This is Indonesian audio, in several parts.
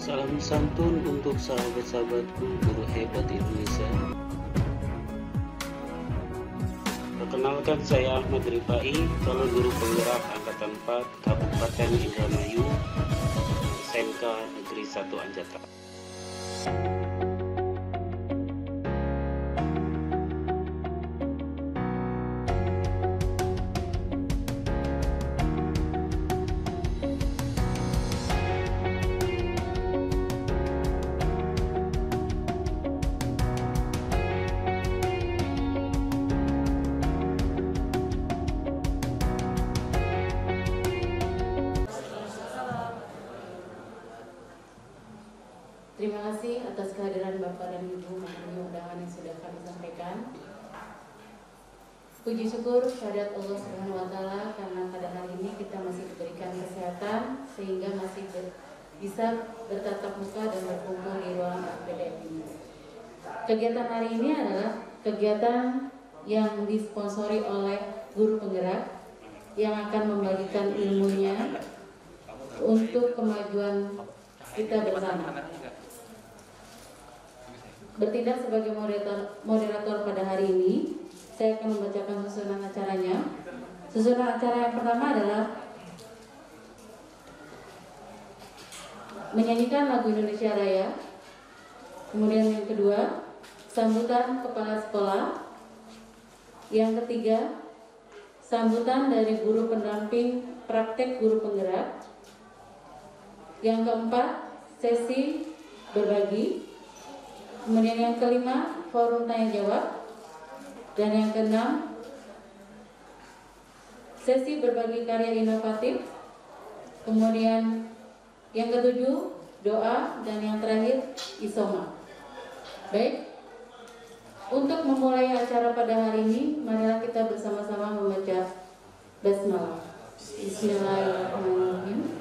Salam santun untuk sahabat-sahabatku guru hebat Indonesia. Perkenalkan, saya Ahmad Rifai, calon guru penggerak Angkatan 4 Kabupaten Indramayu, SMK Negeri 1 Anjata. Terima kasih atas kehadiran Bapak dan Ibu memenuhi undangan yang sudah kami sampaikan. Puji syukur kehadirat Allah Subhanahu wa Ta'ala karena pada hari ini kita masih diberikan kesehatan sehingga masih bisa bertatap muka dan berkumpul di ruang RPDM ini. Kegiatan hari ini adalah kegiatan yang disponsori oleh guru penggerak yang akan membagikan ilmunya untuk kemajuan kita bersama. Bertindak sebagai moderator pada hari ini, saya akan membacakan susunan acaranya. Susunan acara yang pertama adalah menyanyikan lagu Indonesia Raya. Kemudian yang kedua, sambutan kepala sekolah. Yang ketiga, sambutan dari guru pendamping praktek guru penggerak. Yang keempat, sesi berbagi. Kemudian yang kelima, forum tanya jawab. Dan yang keenam, sesi berbagi karya inovatif. Kemudian yang ketujuh, doa. Dan yang terakhir, isoma. Baik, untuk memulai acara pada hari ini, marilah kita bersama-sama membaca basmalah. Bismillahirrahmanirrahim.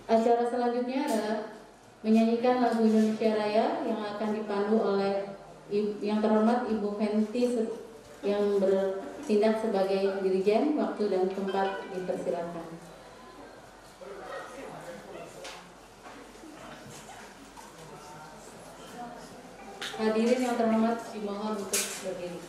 Acara selanjutnya adalah menyanyikan lagu Indonesia Raya yang akan dipandu oleh yang terhormat Ibu Fenty yang bertindak sebagai dirijen. Waktu dan tempat dipersilakan. Hadirin yang terhormat dimohon untuk berdiri.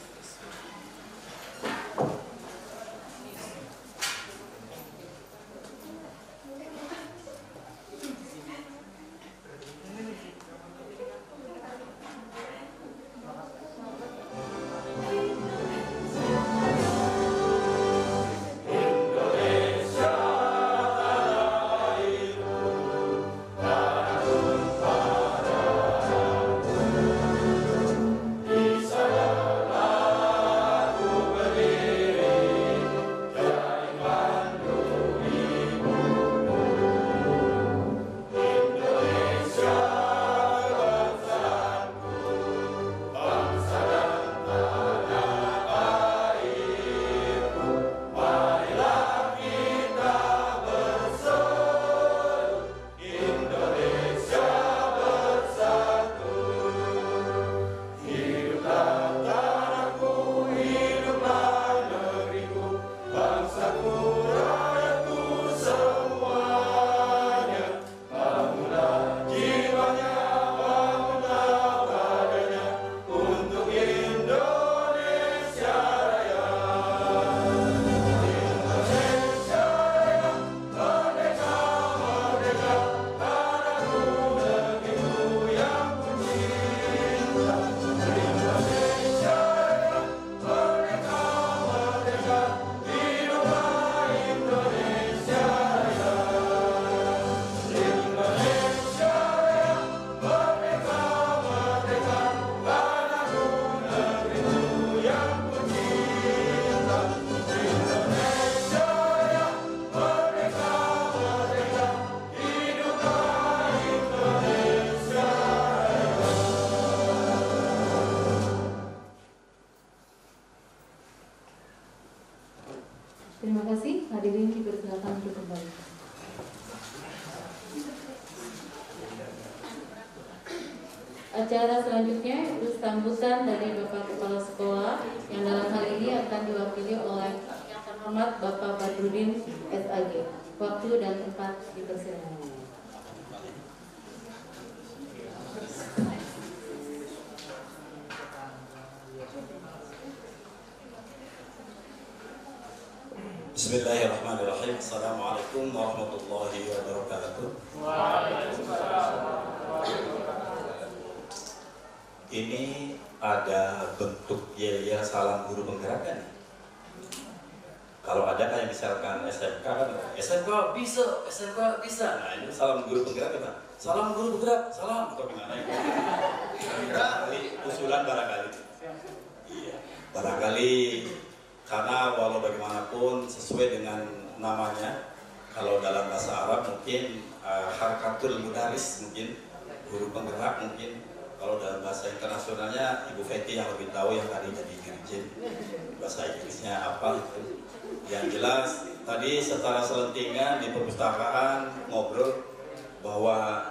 Terima kasih, hadirin dipersilakan untuk kembali. Acara selanjutnya itu sambutan dari Bapak Kepala Sekolah yang dalam hal ini akan diwakili oleh yang terhormat Bapak Badrudin SAG. Waktu dan tempat dipersilakan. Bismillahirrahmanirrahim. Assalamualaikum warahmatullahi wabarakatuh. Ini ada bentuk yel-yel salam guru penggerak kan? Kalau ada kayak misalkan SMK kan, SMK bisa, SMK bisa. Nah ini salam guru penggerak kan? Salam guru penggerak, salam atau gimana ya? Barangkali usulan barangkali. Iya, barangkali karena walau bagaimanapun sesuai dengan namanya, kalau dalam bahasa Arab mungkin harkatul mudaris, mungkin guru penggerak, mungkin kalau dalam bahasa internasionalnya Ibu Feti yang lebih tahu, yang tadi jadi dirjen bahasa Inggrisnya apa itu. Yang jelas tadi secara selentingan di perpustakaan ngobrol bahwa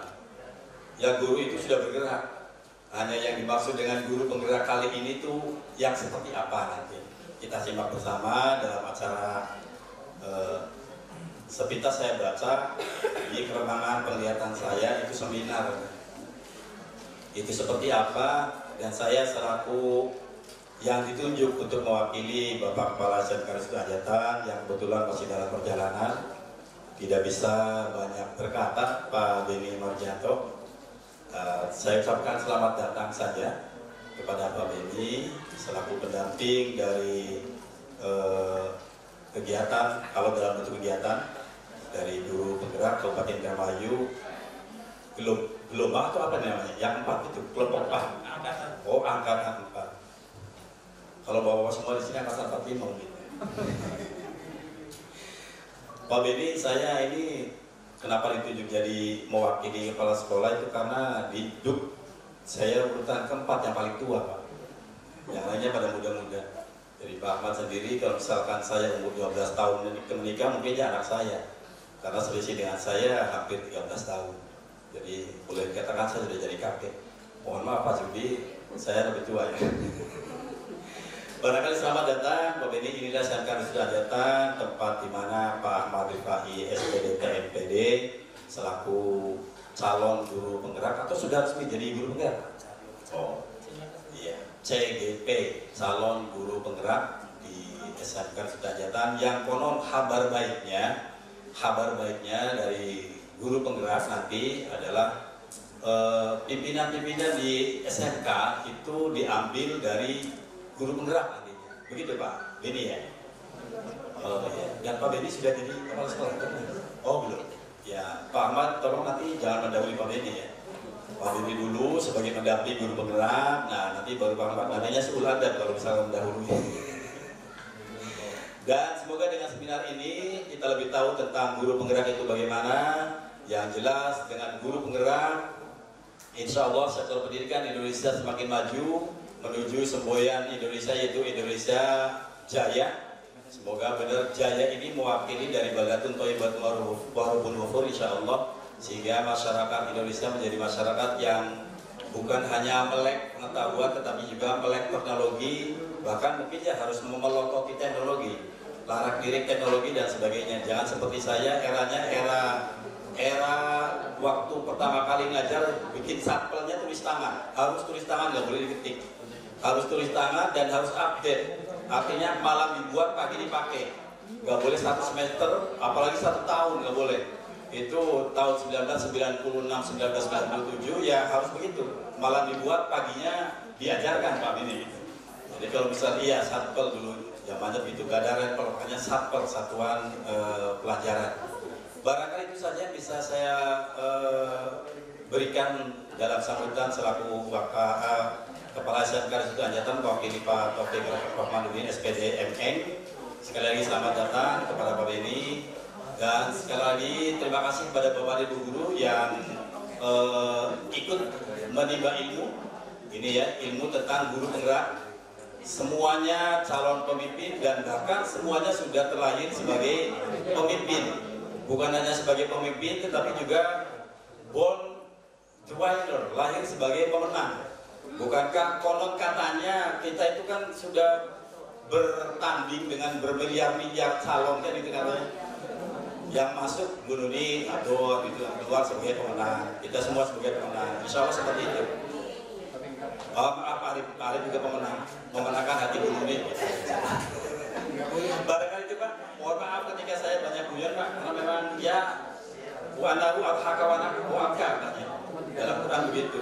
ya guru itu sudah bergerak, hanya yang dimaksud dengan guru penggerak kali ini tuh yang seperti apa nanti kita simak bersama dalam acara. Sepintas saya baca di keremangan penglihatan saya itu seminar itu seperti apa, dan saya selaku yang ditunjuk untuk mewakili Bapak Kepala SMK Sudrajatan yang kebetulan masih dalam perjalanan, tidak bisa banyak berkata, Pak Beni Marjanto. Saya ucapkan selamat datang saja kepada Pak Beni selaku pendamping dari kegiatan, kalau dalam bentuk kegiatan dari guru penggerak Kabupaten Indramayu gelombang atau apa namanya? Yang 4 itu, kelompok 4. Oh, angkatan 4. Kalau bawa semua di sini angkatan 45 gitu. Pak Beni, saya ini kenapa ditunjuk jadi mewakili kepala sekolah itu karena di DUK saya urutan keempat yang paling tua, Pak. Yang lainnya pada muda-muda. Jadi Pak Ahmad sendiri kalau misalkan saya umur 12 tahun dan menikah, mungkin dia anak saya. Karena selisih dengan saya hampir 13 tahun. Jadi boleh dikatakan saya sudah jadi kakek. Mohon maaf Pak Judi, saya lebih tua ya. Barangkali selamat datang Pak Beni, inilah SMK Sudrajatan, tempat di mana Pak Ahmad Rifai SPD TMPD selaku calon guru penggerak atau sudah resmi jadi guru penggerak? Oh, iya, CGP, calon guru penggerak di SMK Sudrajatan, yang konon kabar baiknya dari guru penggerak nanti adalah pimpinan-pimpinan di SMK itu diambil dari guru penggerak nantinya. Begitu Pak Beni ya? Oh ya. Dan Pak Beni sudah jadi kepala sekolah? Oh belum. Ya, Pak Ahmad tolong nanti jangan mendahului Pak Beni ya. Pak Beni dulu sebagai pendamping guru penggerak. Nah nanti baru Pak Ahmad, nantinya seuladan kalau misalnya mendahului. Dan semoga dengan seminar ini kita lebih tahu tentang guru penggerak itu bagaimana. Yang jelas dengan guru penggerak, insya Allah sektor pendidikan Indonesia semakin maju menuju semboyan Indonesia, yaitu Indonesia Jaya. Semoga benar Jaya ini mewakili dari Baldatun Thayyibatun Warubun Wafur insya Allah, sehingga masyarakat Indonesia menjadi masyarakat yang bukan hanya melek pengetahuan tetapi juga melek teknologi, bahkan mungkin ya harus memelototi teknologi, larak diri teknologi dan sebagainya. Jangan seperti saya, eranya era waktu pertama kali ngajar bikin sampelnya tulis tangan, harus tulis tangan, nggak boleh diketik, harus tulis tangan dan harus update. Artinya malam dibuat, pagi dipakai, nggak boleh 1 semester, apalagi 1 tahun nggak boleh. Itu tahun 1996, 1997 ya harus begitu, malam dibuat, paginya diajarkan Pak ini. Jadi kalau misalnya iya satpel dulu zamannya begitu, gak ada rapper, makanya satpel, satuan pelajaran. Barangkali itu saja yang bisa saya berikan dalam sambutan selaku Kepala SMK Sudrajatan mewakili Pak Taufik Rahmanuddin SPD MN. Sekali lagi selamat datang kepada Pak Beni, dan sekali lagi terima kasih kepada Bapak Ibu guru yang ikut menimba ilmu ini ya, ilmu tentang guru penggerak. Semuanya calon pemimpin dan bahkan semuanya sudah terlahir sebagai pemimpin. Bukan hanya sebagai pemimpin tetapi juga born winner, lahir sebagai pemenang. Bukankah konon katanya kita itu kan sudah bertanding dengan bermiliar-miliar calon kan itu katanya. Yang masuk Bu Nuni atau itu keluar sebagai pemenang. Kita semua sebagai pemenang. Insya Allah seperti itu. Arif juga pemenang, memenangkan hati Bu Nuni. Barangkali itu Pak. Pak, mohon maaf ketika saya banyak guyon Pak, karena memang ya wa'anahu al-haka wa'aka katanya dalam Quran begitu,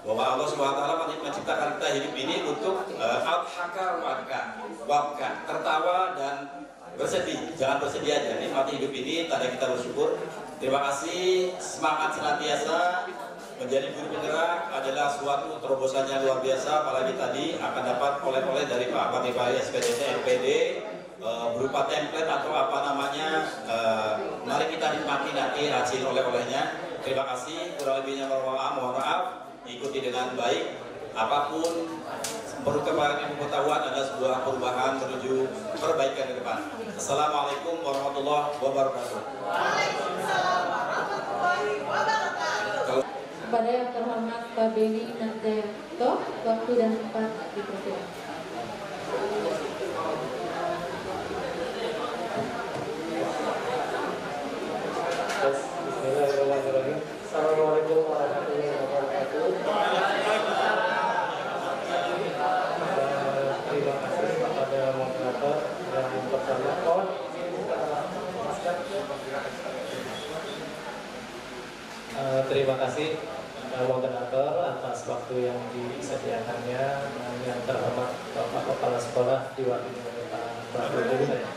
bahwa Allah SWT menciptakan kita hidup ini untuk al-haka wa'aka, tertawa dan bersedih, jangan bersedih aja, nikmati hidup ini, tanda kita bersyukur. Terima kasih, semangat senantiasa. Menjadi guru penggerak adalah suatu terobosannya luar biasa, apalagi tadi akan dapat oleh-oleh dari Pak Ahmad Rifai SPDT NPD berupa template atau apa namanya, mari kita nikmati nanti hasil oleh-olehnya. Terima kasih, kurang lebihnya mohon maaf, ikuti dengan baik. Apapun perlu kemarin pengetahuan ada sebuah perubahan menuju perbaikan ke depan. Assalamualaikum warahmatullahi wabarakatuh. Waalaikumsalam warahmatullahi wabarakatuh. Kepada yang terhormat Pak Beni Narjayanto, waktu dan tempat dipersilakan. Bismillahirrahmanirrahim. Assalamualaikum warahmatullahi wabarakatuh. Terima kasih kepada moderator yang pertama. Terima kasih moderator atas waktu yang disediakannya, dan yang terhormat Bapak Kepala Sekolah diwakili oleh Pak Badrudin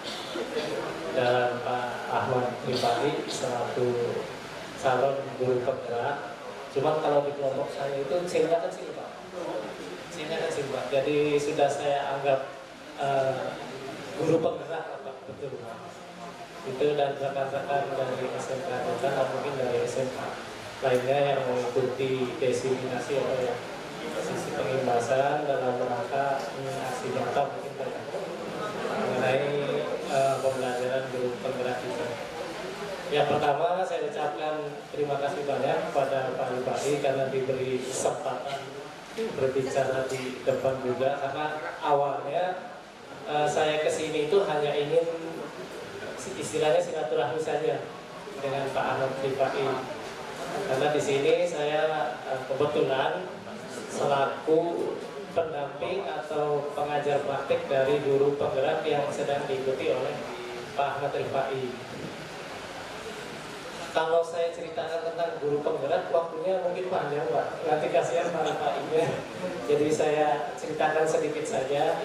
dan Pak Ahmad Rifai selaku calon guru penggerak. Cuma kalau di kelompok saya itu C-nya kecil Pak, C-nya kecil Pak. Jadi sudah saya anggap guru penggerak Pak, betul Pak. Itu dan rekan-rekan dari SMK dan mungkin dari SMK lainnya yang mengikuti diseminasi atau yang sisi pengimbasan dalam rangka aksi nyata mungkin mengenai pembelajaran guru penggerak itu. Yang pertama saya ucapkan terima kasih banyak kepada Pak Rifai karena diberi kesempatan berbicara di depan juga, karena awalnya saya kesini itu hanya ingin istilahnya silaturahmi saja dengan Pak Ahmad Rifai. Karena di sini saya kebetulan selaku pendamping atau pengajar praktik dari guru penggerak yang sedang diikuti oleh Pak Ahmad Rifai. Kalau saya ceritakan tentang guru penggerak, waktunya mungkin panjang Pak. Nanti kasihan Pak Rifai-nya. Jadi saya ceritakan sedikit saja.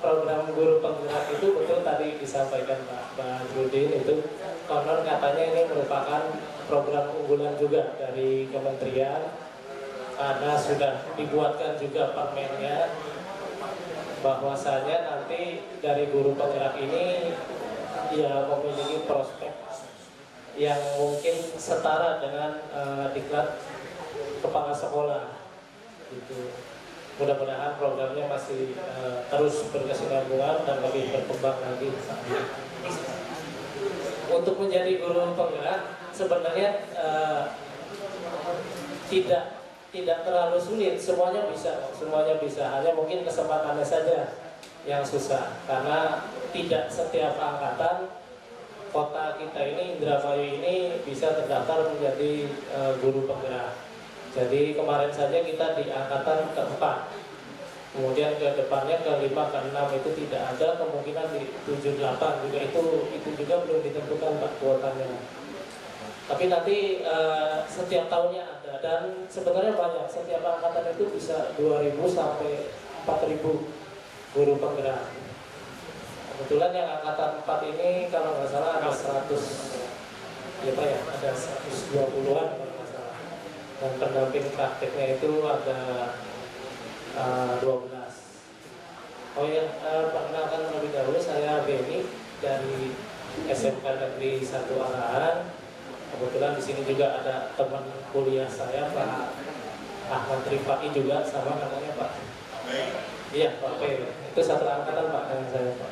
Program guru penggerak itu betul tadi disampaikan Pak Badrudin, itu konon katanya ini merupakan program unggulan juga dari kementerian, karena sudah dibuatkan juga permennya bahwasanya nanti dari guru penggerak ini ya memiliki prospek yang mungkin setara dengan diklat kepala sekolah gitu. Mudah-mudahan programnya masih terus berkesinambungan dan lebih berkembang lagi. Untuk menjadi guru penggerak sebenarnya tidak terlalu sulit, semuanya bisa, hanya mungkin kesempatannya saja yang susah, karena tidak setiap angkatan kota kita ini, Indramayu ini bisa terdaftar menjadi guru penggerak. Jadi kemarin saja kita di angkatan ke-4, kemudian ke depannya ke-5, ke-6 itu tidak ada, kemungkinan di 7, 8 juga itu juga belum ditentukan Pak kuotanya. Tapi nanti setiap tahunnya ada, dan sebenarnya banyak, setiap angkatan itu bisa 2.000 sampai 4.000 guru penggerak. Kebetulan yang angkatan 4 ini kalau nggak salah ada 100, ya Pak ya, ada 120-an kalau nggak salah. Dan pendamping prakteknya itu ada 12. Oh ya, perkenalkan lebih dahulu, saya Beni dari SMK Negeri 1 Arahan. Kebetulan di sini juga ada teman kuliah saya Pak Ahmad Rifai juga, sama namanya Pak. Iya Pak P. Itu satu angkatan Pak dengan saya Pak.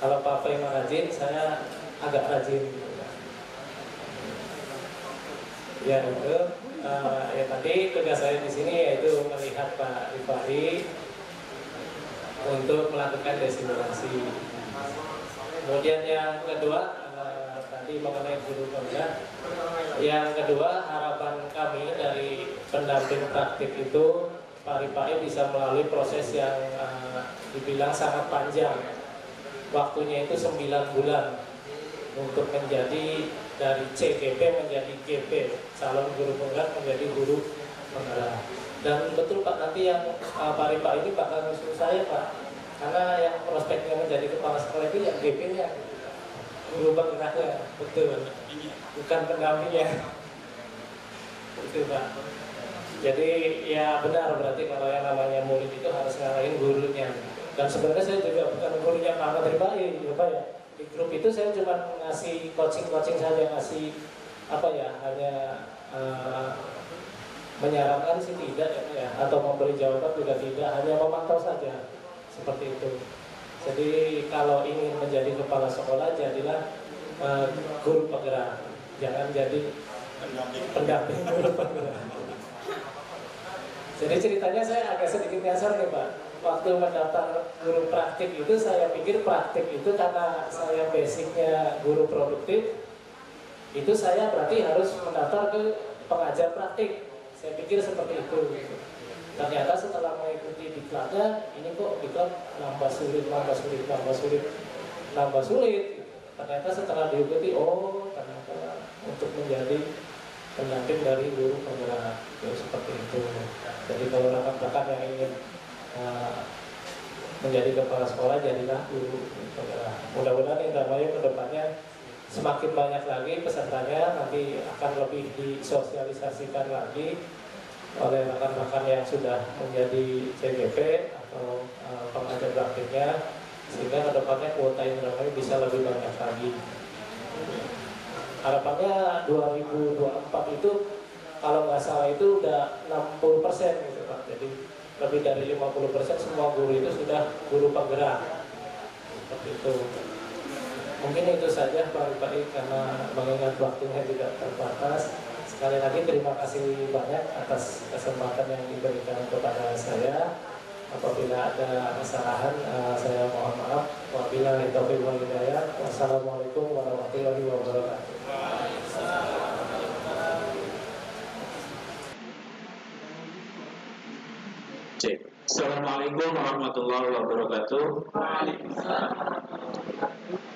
Kalau Pak P mah rajin, saya agak rajin. Ya itu. Ya tadi tugas saya di sini yaitu melihat Pak Rifai untuk melakukan desimulasi. Kemudian yang kedua tadi mengenai guru penggerak. Yang kedua, harapan kami dari pendamping praktik itu Pak Rifai bisa melalui proses yang dibilang sangat panjang. waktunya itu 9 bulan untuk menjadi dari CGP menjadi GP, calon guru penggerak menjadi guru penggerak. Dan betul Pak, nanti yang Pak Ripa ini bakal nyusul saya Pak, karena yang prospeknya menjadi kepala sekolah itu yang GP-nya, guru penggeraknya, betul, bukan pendampingnya. Betul Pak. Jadi ya benar, berarti kalau yang namanya murid itu harus ngalahin gurunya. Dan sebenarnya saya juga bukan gurunya Pak Ahmad Ripai, ya Pak ya. Di grup itu saya cuma ngasih coaching saja, ngasih apa ya, hanya menyarankan sih tidak ya, atau memberi jawaban juga tidak, hanya memantau saja seperti itu. Jadi kalau ingin menjadi kepala sekolah, jadilah guru penggerak, jangan jadi pendamping guru penggerak. Jadi ceritanya saya agak sedikit nyasar nih Pak. Waktu mendaftar guru praktik itu saya pikir praktik itu karena saya basicnya guru produktif, itu saya berarti harus mendaftar ke pengajar praktik. Saya pikir seperti itu. Ternyata setelah mengikuti diklatnya, ini kok diklat nambah sulit. Ternyata setelah diikuti, oh ternyata untuk menjadi pendamping dari guru penggerak, ya, seperti itu. Jadi kalau rekan-rekan yang ingin menjadi kepala sekolah, jadilah guru penggerak. Mudah-mudahan Indramayu ke depannya semakin banyak lagi pesertanya, nanti akan lebih disosialisasikan lagi oleh rekan-rekan yang sudah menjadi CGP atau pengajar praktiknya, sehingga ke depannya kuota Indramayu bisa lebih banyak lagi. Harapannya 2024 itu kalau nggak salah itu udah 60% gitu Pak. Jadi lebih dari 50% semua guru itu sudah guru penggerak. Seperti itu. Mungkin itu saja Pak Ripai, karena mengingat waktunya tidak terbatas. Sekali lagi terima kasih banyak atas kesempatan yang diberikan kepada saya. Apabila ada kesalahan, saya mohon maaf. Wabillahi taufiq wal hidayah. Wassalamualaikum warahmatullahi wabarakatuh. Assalamualaikum warahmatullahi wabarakatuh.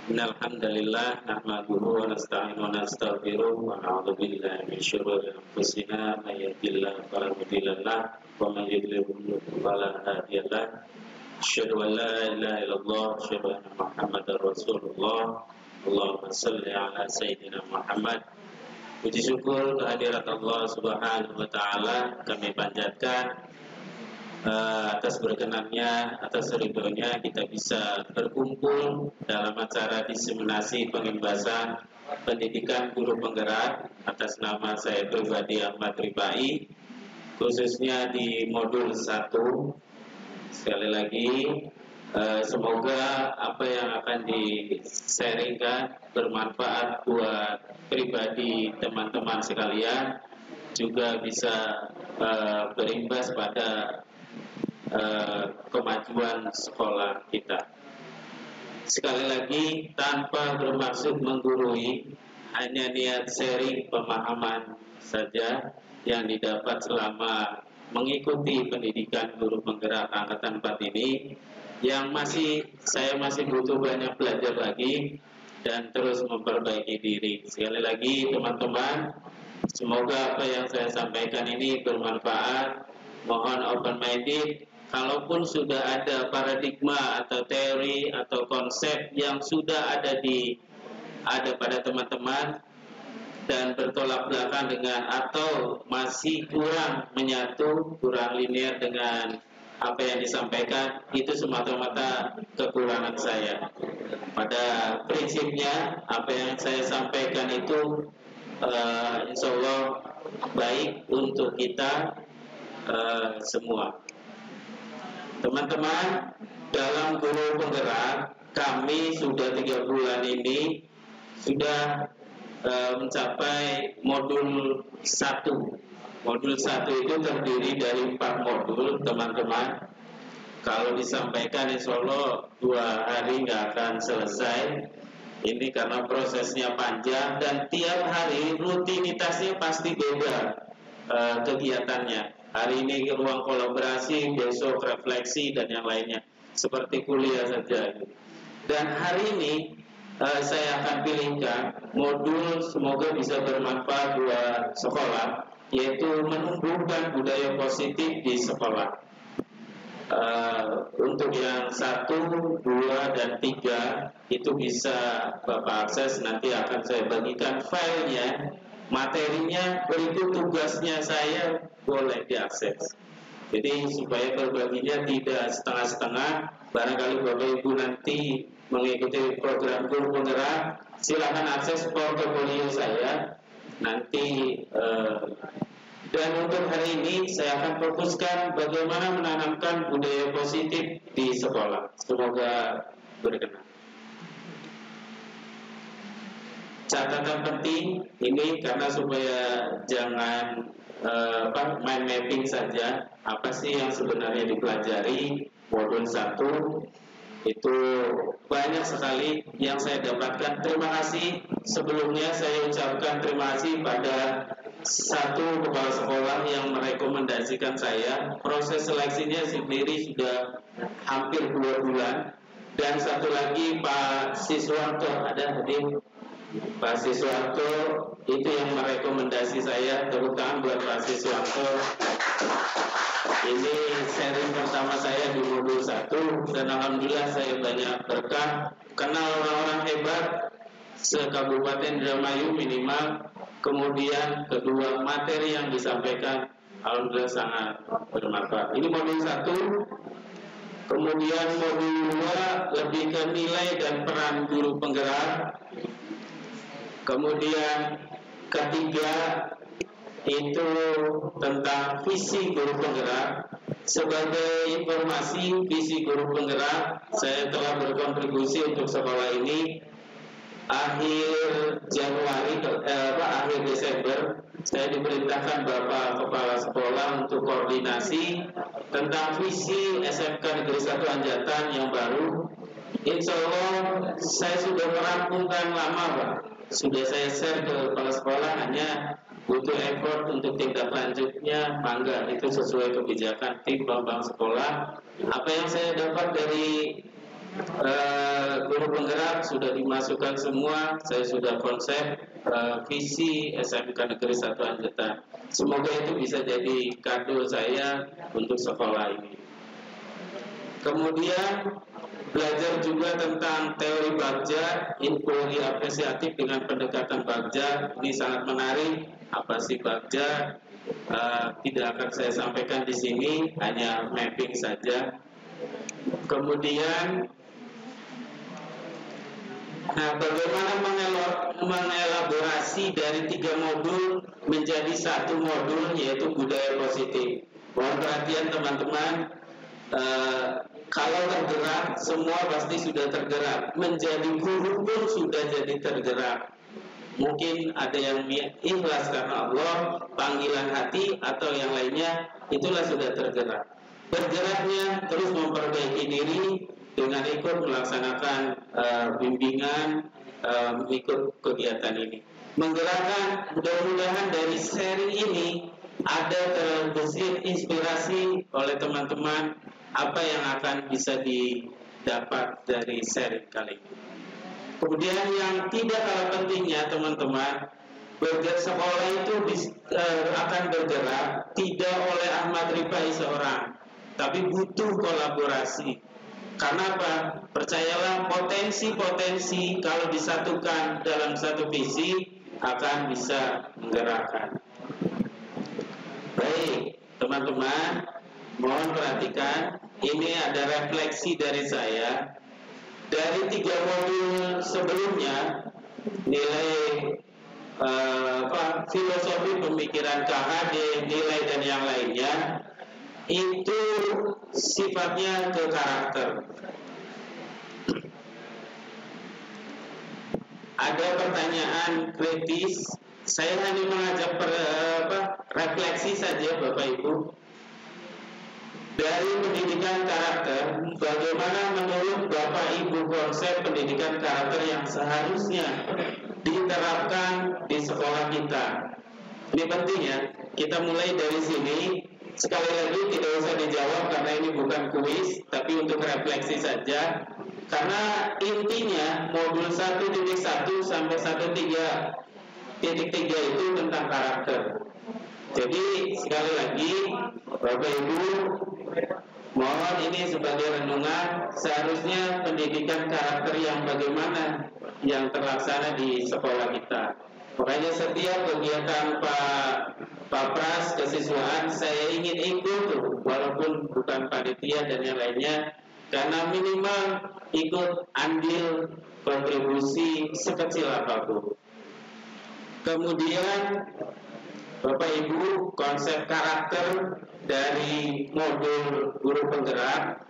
Innalhamdalillah nahmaduhu wa nasta'inu wa nastaghfiruh wa na'udzu billahi min syururi anfusina may yahdihillahu fala mudilla lahu wa may yudlil fala hadiya lahu. Asyhadu an la ilaha illallah wa asyhadu anna Muhammadar Rasulullah. Allahumma shalli ala sayyidina Muhammad. Puji syukur kehadirat Allah Subhanahu wa taala kami panjatkan atas berkenannya, atas ridhonya kita bisa berkumpul dalam acara diseminasi pengimbasan pendidikan guru penggerak atas nama saya pribadi Ahmad Ripai, khususnya di modul 1. Sekali lagi semoga apa yang akan di-sharingkan bermanfaat buat pribadi teman-teman sekalian, juga bisa berimbas pada kemajuan sekolah kita. Sekali lagi, tanpa bermaksud menggurui, hanya niat sharing pemahaman saja yang didapat selama mengikuti pendidikan guru penggerak angkatan 4 ini, yang saya masih butuh banyak belajar lagi dan terus memperbaiki diri. Sekali lagi teman-teman, semoga apa yang saya sampaikan ini bermanfaat. Mohon open minded. Kalaupun sudah ada paradigma atau teori atau konsep yang sudah ada pada teman-teman dan bertolak belakang dengan atau masih kurang menyatu, kurang linear dengan apa yang disampaikan, itu semata-mata kekurangan saya. Pada prinsipnya apa yang saya sampaikan itu insya Allah baik untuk kita semua. Teman-teman, dalam guru penggerak kami sudah 3 bulan ini sudah mencapai modul 1. Modul 1 itu terdiri dari 4 modul, teman-teman. Kalau disampaikan insya Allah 2 hari nggak akan selesai. Ini karena prosesnya panjang dan tiap hari rutinitasnya pasti beda kegiatannya. Hari ini ruang kolaborasi, besok refleksi dan yang lainnya, seperti kuliah saja. Dan hari ini saya akan pilihkan modul semoga bisa bermanfaat buat sekolah, yaitu menumbuhkan budaya positif di sekolah. Untuk yang 1, 2, dan 3 itu bisa Bapak akses, nanti akan saya bagikan filenya, materinya, berikut tugasnya saya boleh diakses. Jadi supaya berbaginya tidak setengah-setengah. Barangkali Bapak Ibu nanti mengikuti program guru penggerak, silakan akses portofolio saya nanti. Dan untuk hari ini saya akan fokuskan bagaimana menanamkan budaya positif di sekolah. Semoga berkenan. Catatan penting ini karena supaya jangan mind mapping saja, apa sih yang sebenarnya dipelajari modul 1 itu banyak sekali yang saya dapatkan. Terima kasih sebelumnya saya ucapkan terima kasih pada satu kepala sekolah yang merekomendasikan saya. Proses seleksinya sendiri sudah hampir 2 bulan. Dan satu lagi Pak Siswanto, ada hadir Pak Siswanto, itu yang merekomendasi saya. Tepuk tangan buat Pak Siswanto. Ini sharing pertama saya di modul 1 dan alhamdulillah saya banyak berkah, kenal orang-orang hebat se-Kabupaten Indramayu minimal. Kemudian kedua, materi yang disampaikan alhamdulillah sangat bermanfaat. Ini modul 1. Kemudian modul 2 lebih ke nilai dan peran guru penggerak. Kemudian ketiga itu tentang visi guru penggerak. Sebagai informasi, visi guru penggerak saya telah berkontribusi untuk sekolah ini. Akhir Desember saya diperintahkan Bapak Kepala Sekolah untuk koordinasi tentang visi SMK Negeri 1 Anjatan yang baru. Insya Allah saya sudah merampungkan lama Pak. Sudah saya share ke kepala sekolah, hanya butuh effort untuk tindak lanjutnya. Mangga, itu sesuai kebijakan tim Bambang Sekolah. Apa yang saya dapat dari guru penggerak sudah dimasukkan semua. Saya sudah konsep visi SMK Negeri 1 Anjatan. Semoga itu bisa jadi kado saya untuk sekolah ini. Kemudian belajar juga tentang teori Bagja, inquiry apresiatif dengan pendekatan Bagja. Ini sangat menarik. Apa sih Bagja? Tidak akan saya sampaikan di sini, hanya mapping saja. Kemudian bagaimana mengelaborasi dari 3 modul menjadi 1 modul, yaitu budaya positif. Mohon perhatian teman-teman, kalau tergerak, semua pasti sudah tergerak. Menjadi guru pun sudah jadi tergerak. Mungkin ada yang ikhlas karena Allah, panggilan hati atau yang lainnya, itulah sudah tergerak. Bergeraknya terus memperbaiki diri dengan ikut melaksanakan bimbingan, ikut kegiatan ini. Menggerakkan, mudah-mudahan dari sharing ini ada terbesit inspirasi oleh teman-teman apa yang akan bisa didapat dari sharing kali ini. Kemudian yang tidak kalah pentingnya teman-teman, sekolah itu akan bergerak tidak oleh Ahmad Rifai seorang, tapi butuh kolaborasi. Karena apa? Percayalah, potensi-potensi kalau disatukan dalam satu visi akan bisa menggerakkan. Baik, teman-teman, mohon perhatikan. Ini ada refleksi dari saya. Dari 3 modul sebelumnya, nilai filosofi pemikiran KHD, nilai dan yang lainnya, itu sifatnya ke karakter. Ada pertanyaan kritis, saya hanya mengajak refleksi saja Bapak Ibu. Dari pendidikan karakter, bagaimana menurut Bapak Ibu konsep pendidikan karakter yang seharusnya diterapkan di sekolah kita? Ini penting ya, kita mulai dari sini. Sekali lagi tidak usah dijawab karena ini bukan kuis, tapi untuk refleksi saja. Karena intinya modul 1.1 sampai 1.3 itu tentang karakter. Jadi sekali lagi Bapak Ibu, mohon ini sebagai renungan, seharusnya pendidikan karakter yang bagaimana yang terlaksana di sekolah kita. Makanya setiap kegiatan Pak Pras kesiswaan saya ingin ikut tuh, walaupun bukan panitia dan yang lainnya, karena minimal ikut andil kontribusi sekecil apapun. Kemudian Bapak Ibu, konsep karakter dari modul guru penggerak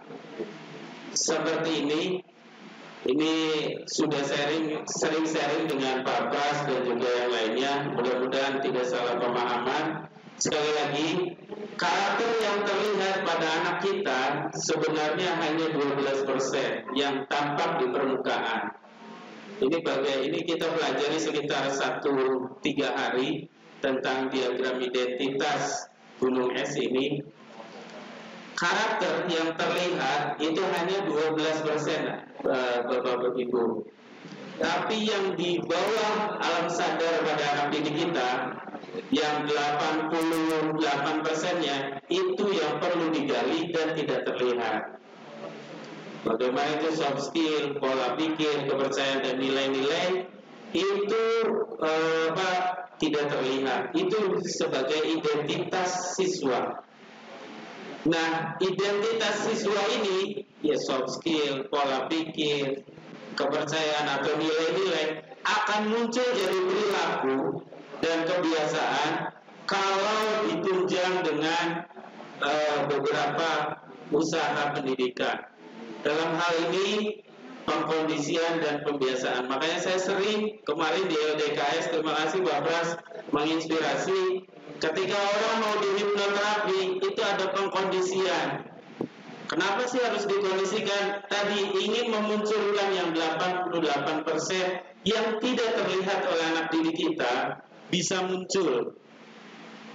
seperti ini sudah sering sharing dengan Pak Pras dan juga yang lainnya, mudah-mudahan tidak salah pemahaman. Sekali lagi, karakter yang terlihat pada anak kita sebenarnya hanya 12% yang tampak di permukaan. Ini kita pelajari sekitar 1-3 hari tentang diagram identitas gunung es ini. Karakter yang terlihat itu hanya 12%, Bapak Ibu. Tapi yang di bawah alam sadar pada anak didik kita, yang 88%-nya itu yang perlu digali dan tidak terlihat. Bagaimana itu soft skill, pola pikir, kepercayaan dan nilai-nilai itu tidak terlihat. Itu sebagai identitas siswa. Nah, identitas siswa ini ya soft skill, pola pikir, kepercayaan atau nilai-nilai akan muncul jadi perilaku dan kebiasaan kalau ditunjang dengan beberapa usaha pendidikan. Dalam hal ini pengkondisian dan pembiasaan. Makanya saya sering kemarin di LDKS, terima kasih Pak Pras, menginspirasi. Ketika orang mau dihipnoterapi itu ada pengkondisian. Kenapa sih harus dikondisikan? Tadi ingin memunculkan yang 88% yang tidak terlihat oleh anak didik kita bisa muncul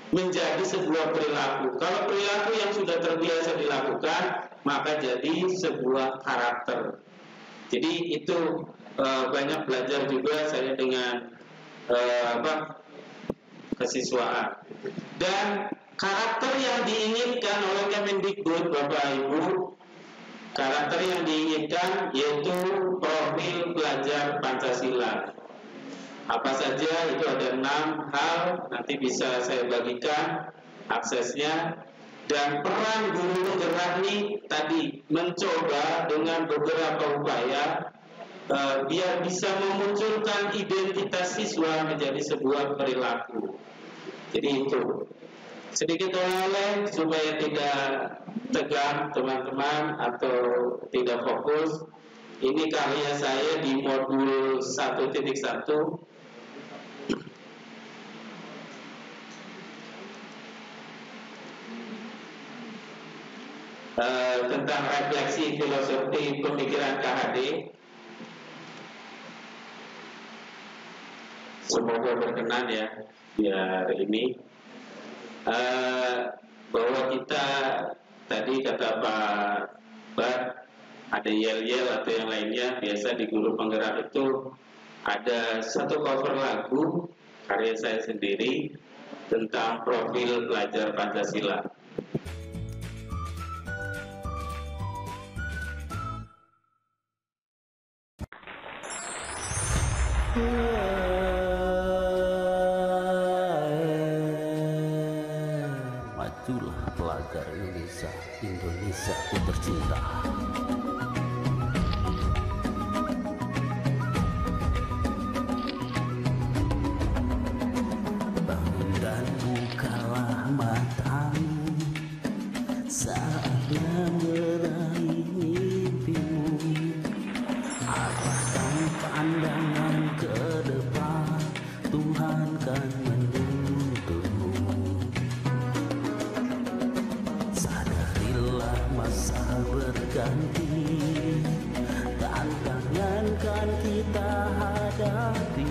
menjadi sebuah perilaku. Kalau perilaku yang sudah terbiasa dilakukan, maka jadi sebuah karakter. Jadi itu banyak belajar juga saya dengan kesiswaan. Dan karakter yang diinginkan oleh Kemendikbud, Bapak Ibu, karakter yang diinginkan yaitu profil pelajar Pancasila. Apa saja itu ada 6 hal, nanti bisa saya bagikan aksesnya. Dan peran guru penggerak ini tadi mencoba dengan beberapa upaya biar bisa memunculkan identitas siswa menjadi sebuah perilaku. Jadi itu sedikit oleh supaya tidak tegang teman-teman atau tidak fokus. Ini karya saya di modul 1.1. Tentang refleksi filosofi pemikiran KHD. Semoga berkenan ya biar ini bahwa kita tadi kata Pak Bat ada yel-yel atau yang lainnya. Biasa di guru penggerak itu ada satu cover lagu karya saya sendiri tentang profil pelajar Pancasila. Majulah pelajar Indonesia, Indonesia ku tercinta. Bangun dan bukalah matamu, saatnya meraih mimpimu. Arahkan pandangan ke depan, Tuhan kan menuntunmu. Sadarilah masa berganti, tantangan kan kita hadapi.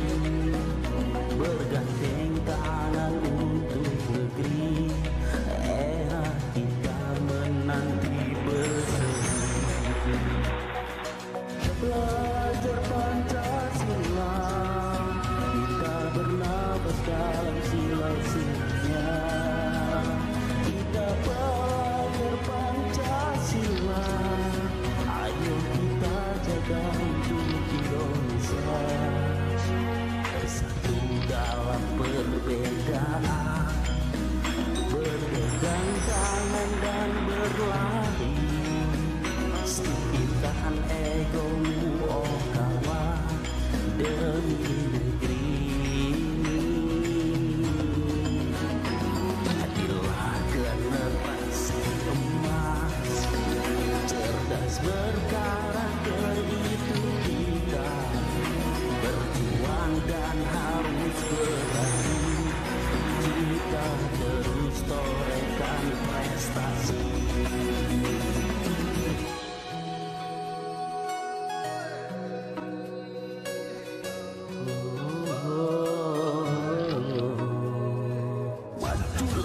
Bergandeng tangan untuk negeri, era kita menanti berseri.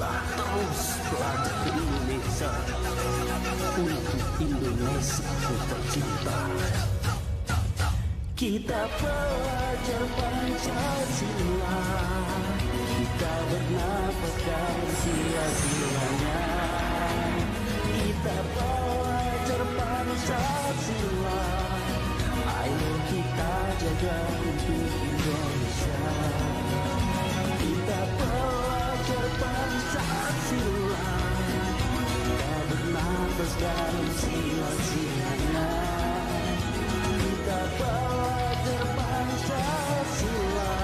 marilah terus belajar Indonesia untuk Indonesia ku tercinta. Kita pelajar Pancasila, kita bernafaskan sila-silanya. Kita pelajar Pancasila, ayo kita jaga untuk Indonesia. Kita pelajar Pancasila, kita bernafaskan sila-silanya. Kita pelajar Pancasila,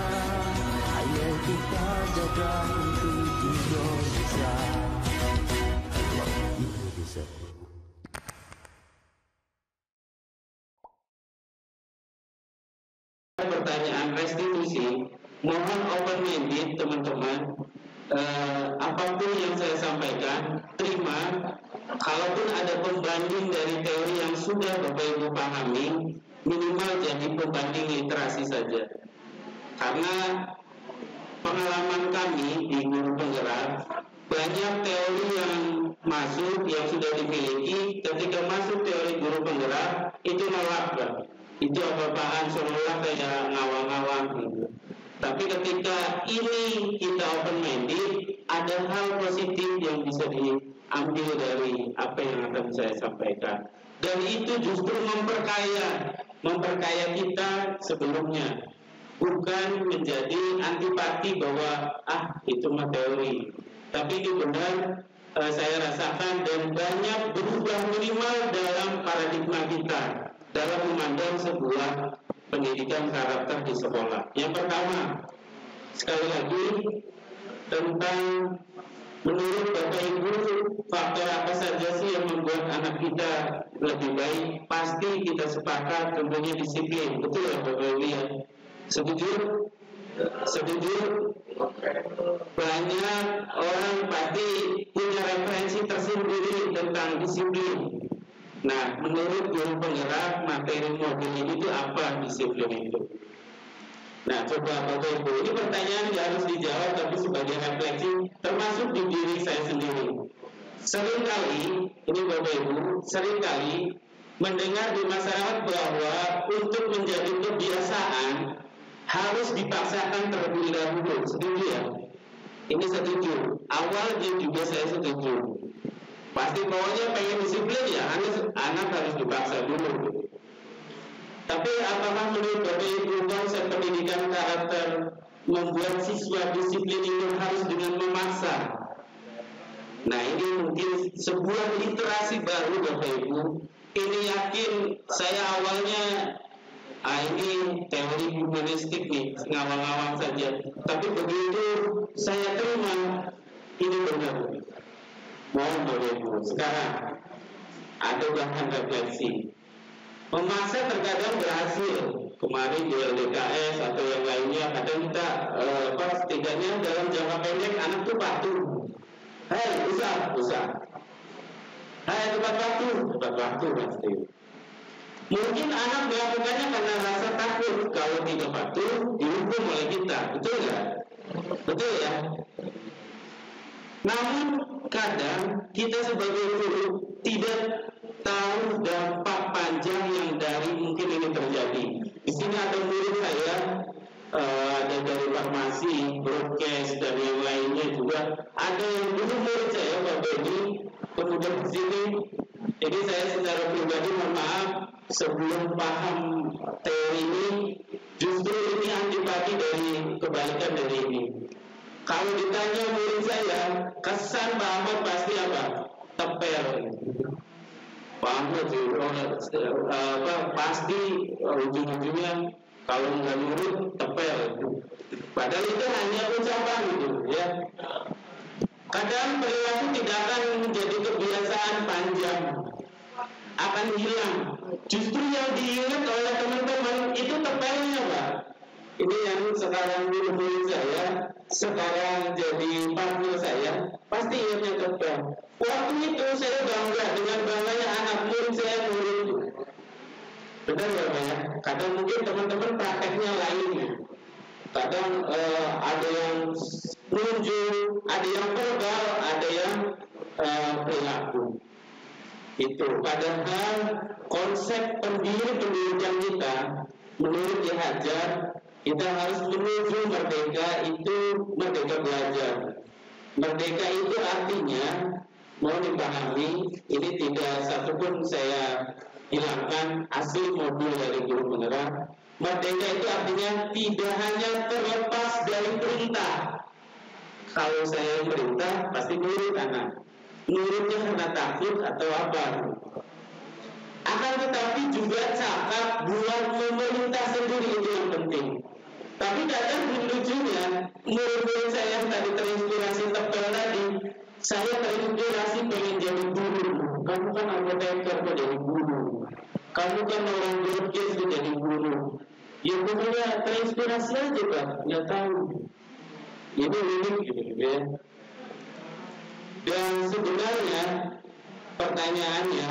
ayo kita jaga untuk Indonesia. Indonesia. Pertanyaan restitusi, mohon open-minded teman-teman. Apapun yang saya sampaikan, terima. Kalaupun ada pembanding dari teori yang sudah Bapak Ibu pahami, minimal jadi pembanding literasi saja. Karena pengalaman kami di guru penggerak, banyak teori yang masuk, yang sudah dimiliki, ketika masuk teori guru penggerak, itu nolak, Pak. Itu apa-apaan, seolah kayak ngawang-ngawang gitu. Tapi ketika ini kita open-minded, ada hal positif yang bisa diambil dari apa yang akan saya sampaikan. Dan itu justru memperkaya kita sebelumnya. Bukan menjadi antipati bahwa, itu mah teori. Tapi itu benar, saya rasakan dan banyak berubah minimal dalam paradigma kita dalam memandang sebuah pendidikan karakter di sekolah. Yang pertama, sekali lagi tentang menurut Bapak Ibu, faktor apa saja sih yang membuat anak kita lebih baik? Pasti kita sepakat tentunya disiplin. Betul ya Bapak Ibu ya? Setuju? Setuju? Banyak orang pasti punya referensi tersendiri tentang disiplin. Nah, menurut guru penggerak materi modul ini itu apa disiplin itu? Nah, coba Bapak Ibu, ini pertanyaan yang harus dijawab tapi sebagai refleksi termasuk di diri saya sendiri. Seringkali, ini Bapak Ibu, seringkali mendengar di masyarakat bahwa untuk menjadi kebiasaan harus dipaksakan terlebih dahulu. Setuju ya? Ini setuju. Awalnya juga saya setuju. Pasti pokoknya pengen disiplin ya, anak harus dipaksa dulu. Tapi apakah menurut Bapak Ibu konsep pendidikan karakter membuat siswa disiplin itu harus dengan memaksa? Nah, ini mungkin sebuah literasi baru Bapak Ibu. Ini yakin saya awalnya ini teori humanistik nih, ngawang-ngawang saja. Tapi begitu saya terima, ini benar. Mohon Bapak Ibu, sekarang ada bahan refleksi. Memaksa terkadang berhasil. Kemarin di LDKS atau yang lainnya, kadang kita setidaknya dalam jangka pendek anak itu patuh. Hei, usah. Hei, tepat waktu pasti. Mungkin anak melakukannya karena rasa takut. Kalau tidak patuh, dihukum oleh kita. Betul nggak? Betul ya? Namun kadang kita sebagai guru tidak tahu dampak panjang yang dari mungkin ini terjadi. Di sini ada murid saya, ada dari farmasi, broadcast dan yang lainnya juga. Ada yang dulu murid saya Bapak ini, kemudian di sini. Jadi saya secara pribadi mohon maaf, sebelum paham teori ini, justru ini antipati dari kebalikan dari ini. Kalau ditanya murid saya, kesan Pak Ahmad pasti apa? Tepel. Pak Ahmad pasti ujung-ujungnya kalau nggak nurut tepel. Padahal itu hanya ucapan gitu ya. Kadang perilaku tidak akan menjadi kebiasaan panjang, akan hilang. Justru yang diingat oleh teman-teman itu tepelnya Pak. Ini yang sekarang murid saya, sekarang jadi partner saya, pasti ingatnya tepel. Waktu itu saya bangga dengan bangganya anak murid saya murid. Benar ya Pak ya? Kadang mungkin teman-teman prakteknya lain. Kadang ada yang nunjuk, ada yang verbal, Itu padahal konsep pendidikan kita menurut Ki Hajar, kita harus menuju merdeka itu merdeka belajar. Merdeka itu artinya, mau dipahami, ini tidak satupun saya hilangkan asli modul dari guru penggerak. Merdeka itu artinya tidak hanya terlepas dari perintah. Kalau saya perintah pasti nurut anak. Nurutnya karena takut atau apa? Akan tetapi juga cakap buat memerintah sendiri, itu yang penting. Tapi kadang lucunya, murid-murid saya yang tadi terinspirasi tebal tadi, saya terinspirasi pengen jadi guru. Kamu kan apoteker kok jadi guru. Kamu kan orang broadcast kok jadi guru. Ya pokoknya terinspirasi aja Pak, nggak tahu. Ini unik gitu ya. Dan sebenarnya pertanyaannya,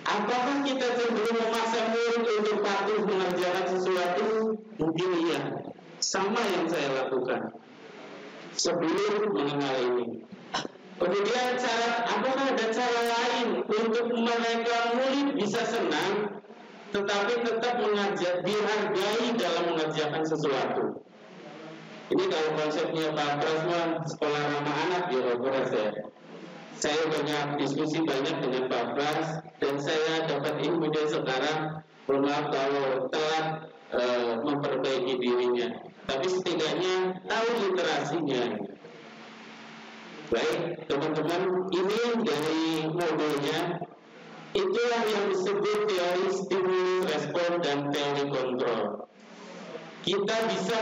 apakah kita cenderung memaksa murid untuk patuh mengerjakan sesuatu? Mungkin iya. Sama yang saya lakukan sebelum mengenal ini. Kemudian apakah ada cara lain untuk mereka murid bisa senang, tetapi tetap dihargai dalam mengerjakan sesuatu? Ini kalau konsepnya Pak Prasman sekolah ramah anak di Bogor saya banyak diskusi banyak dengan Pak Pras dan saya dapat ilmu dia sekarang, maaf kalau telat memperbaiki dirinya, tapi setidaknya tahu literasinya. Baik teman-teman, ini dari modulnya. Itulah yang disebut teori stimulus respon dan teori kontrol. Kita bisa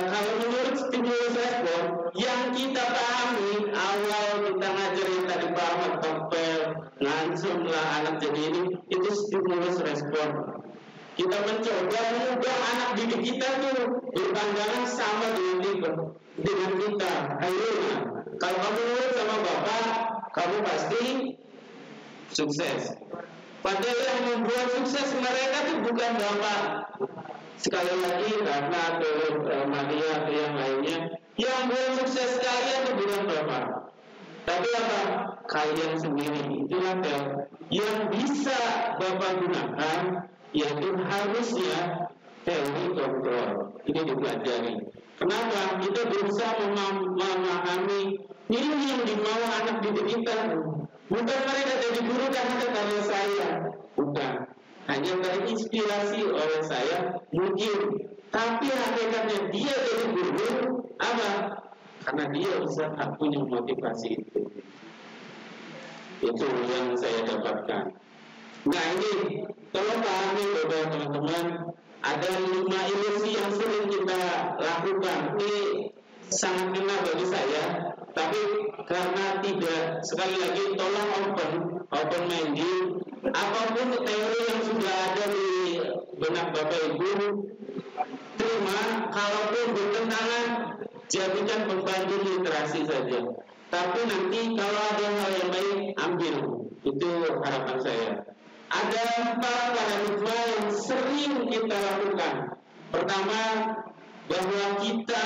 kalau menurut stimulus respon yang kita pahami awal kita ngajarin tadi Pak Ahmad Topel, langsung lah anak jadi ini, itu stimulus respon. Kita mencoba mengubah anak didik kita tuh berpandangan sama dengan kita. Ayo, kalau kamu nurut sama bapak, kamu pasti sukses. Padahal yang membuat sukses mereka tuh bukan bapak. Sekali lagi karena atau Maria atau yang lainnya, yang buat sukses kalian itu bukan bapak, tapi apa? Kalian sendiri. Itulah yang bisa bapak gunakan, yaitu harusnya teori kontrol. Ini dipelajari. Kenapa? Kita berusaha memahami ini yang dimau anak didik kita. Bukan mereka jadi guru karena saya, bukan. Hanya terinspirasi oleh saya mungkin, tapi hakikatnya dia jadi guru apa? Karena dia bisa punya motivasi itu. Itu yang saya dapatkan. Nah ini tolong pahami bahwa teman-teman, ada 5 ilusi yang sering kita lakukan. Ini sangat kena bagi saya, tapi karena tidak, sekali lagi tolong open minded. Apapun teori yang sudah ada di benak Bapak Ibu, terima. Kalaupun bertentangan, jadikan pembantu literasi saja. Tapi nanti kalau ada hal yang baik, ambil. Itu harapan saya. Ada 4 paradigma yang sering kita lakukan. Pertama, bahwa kita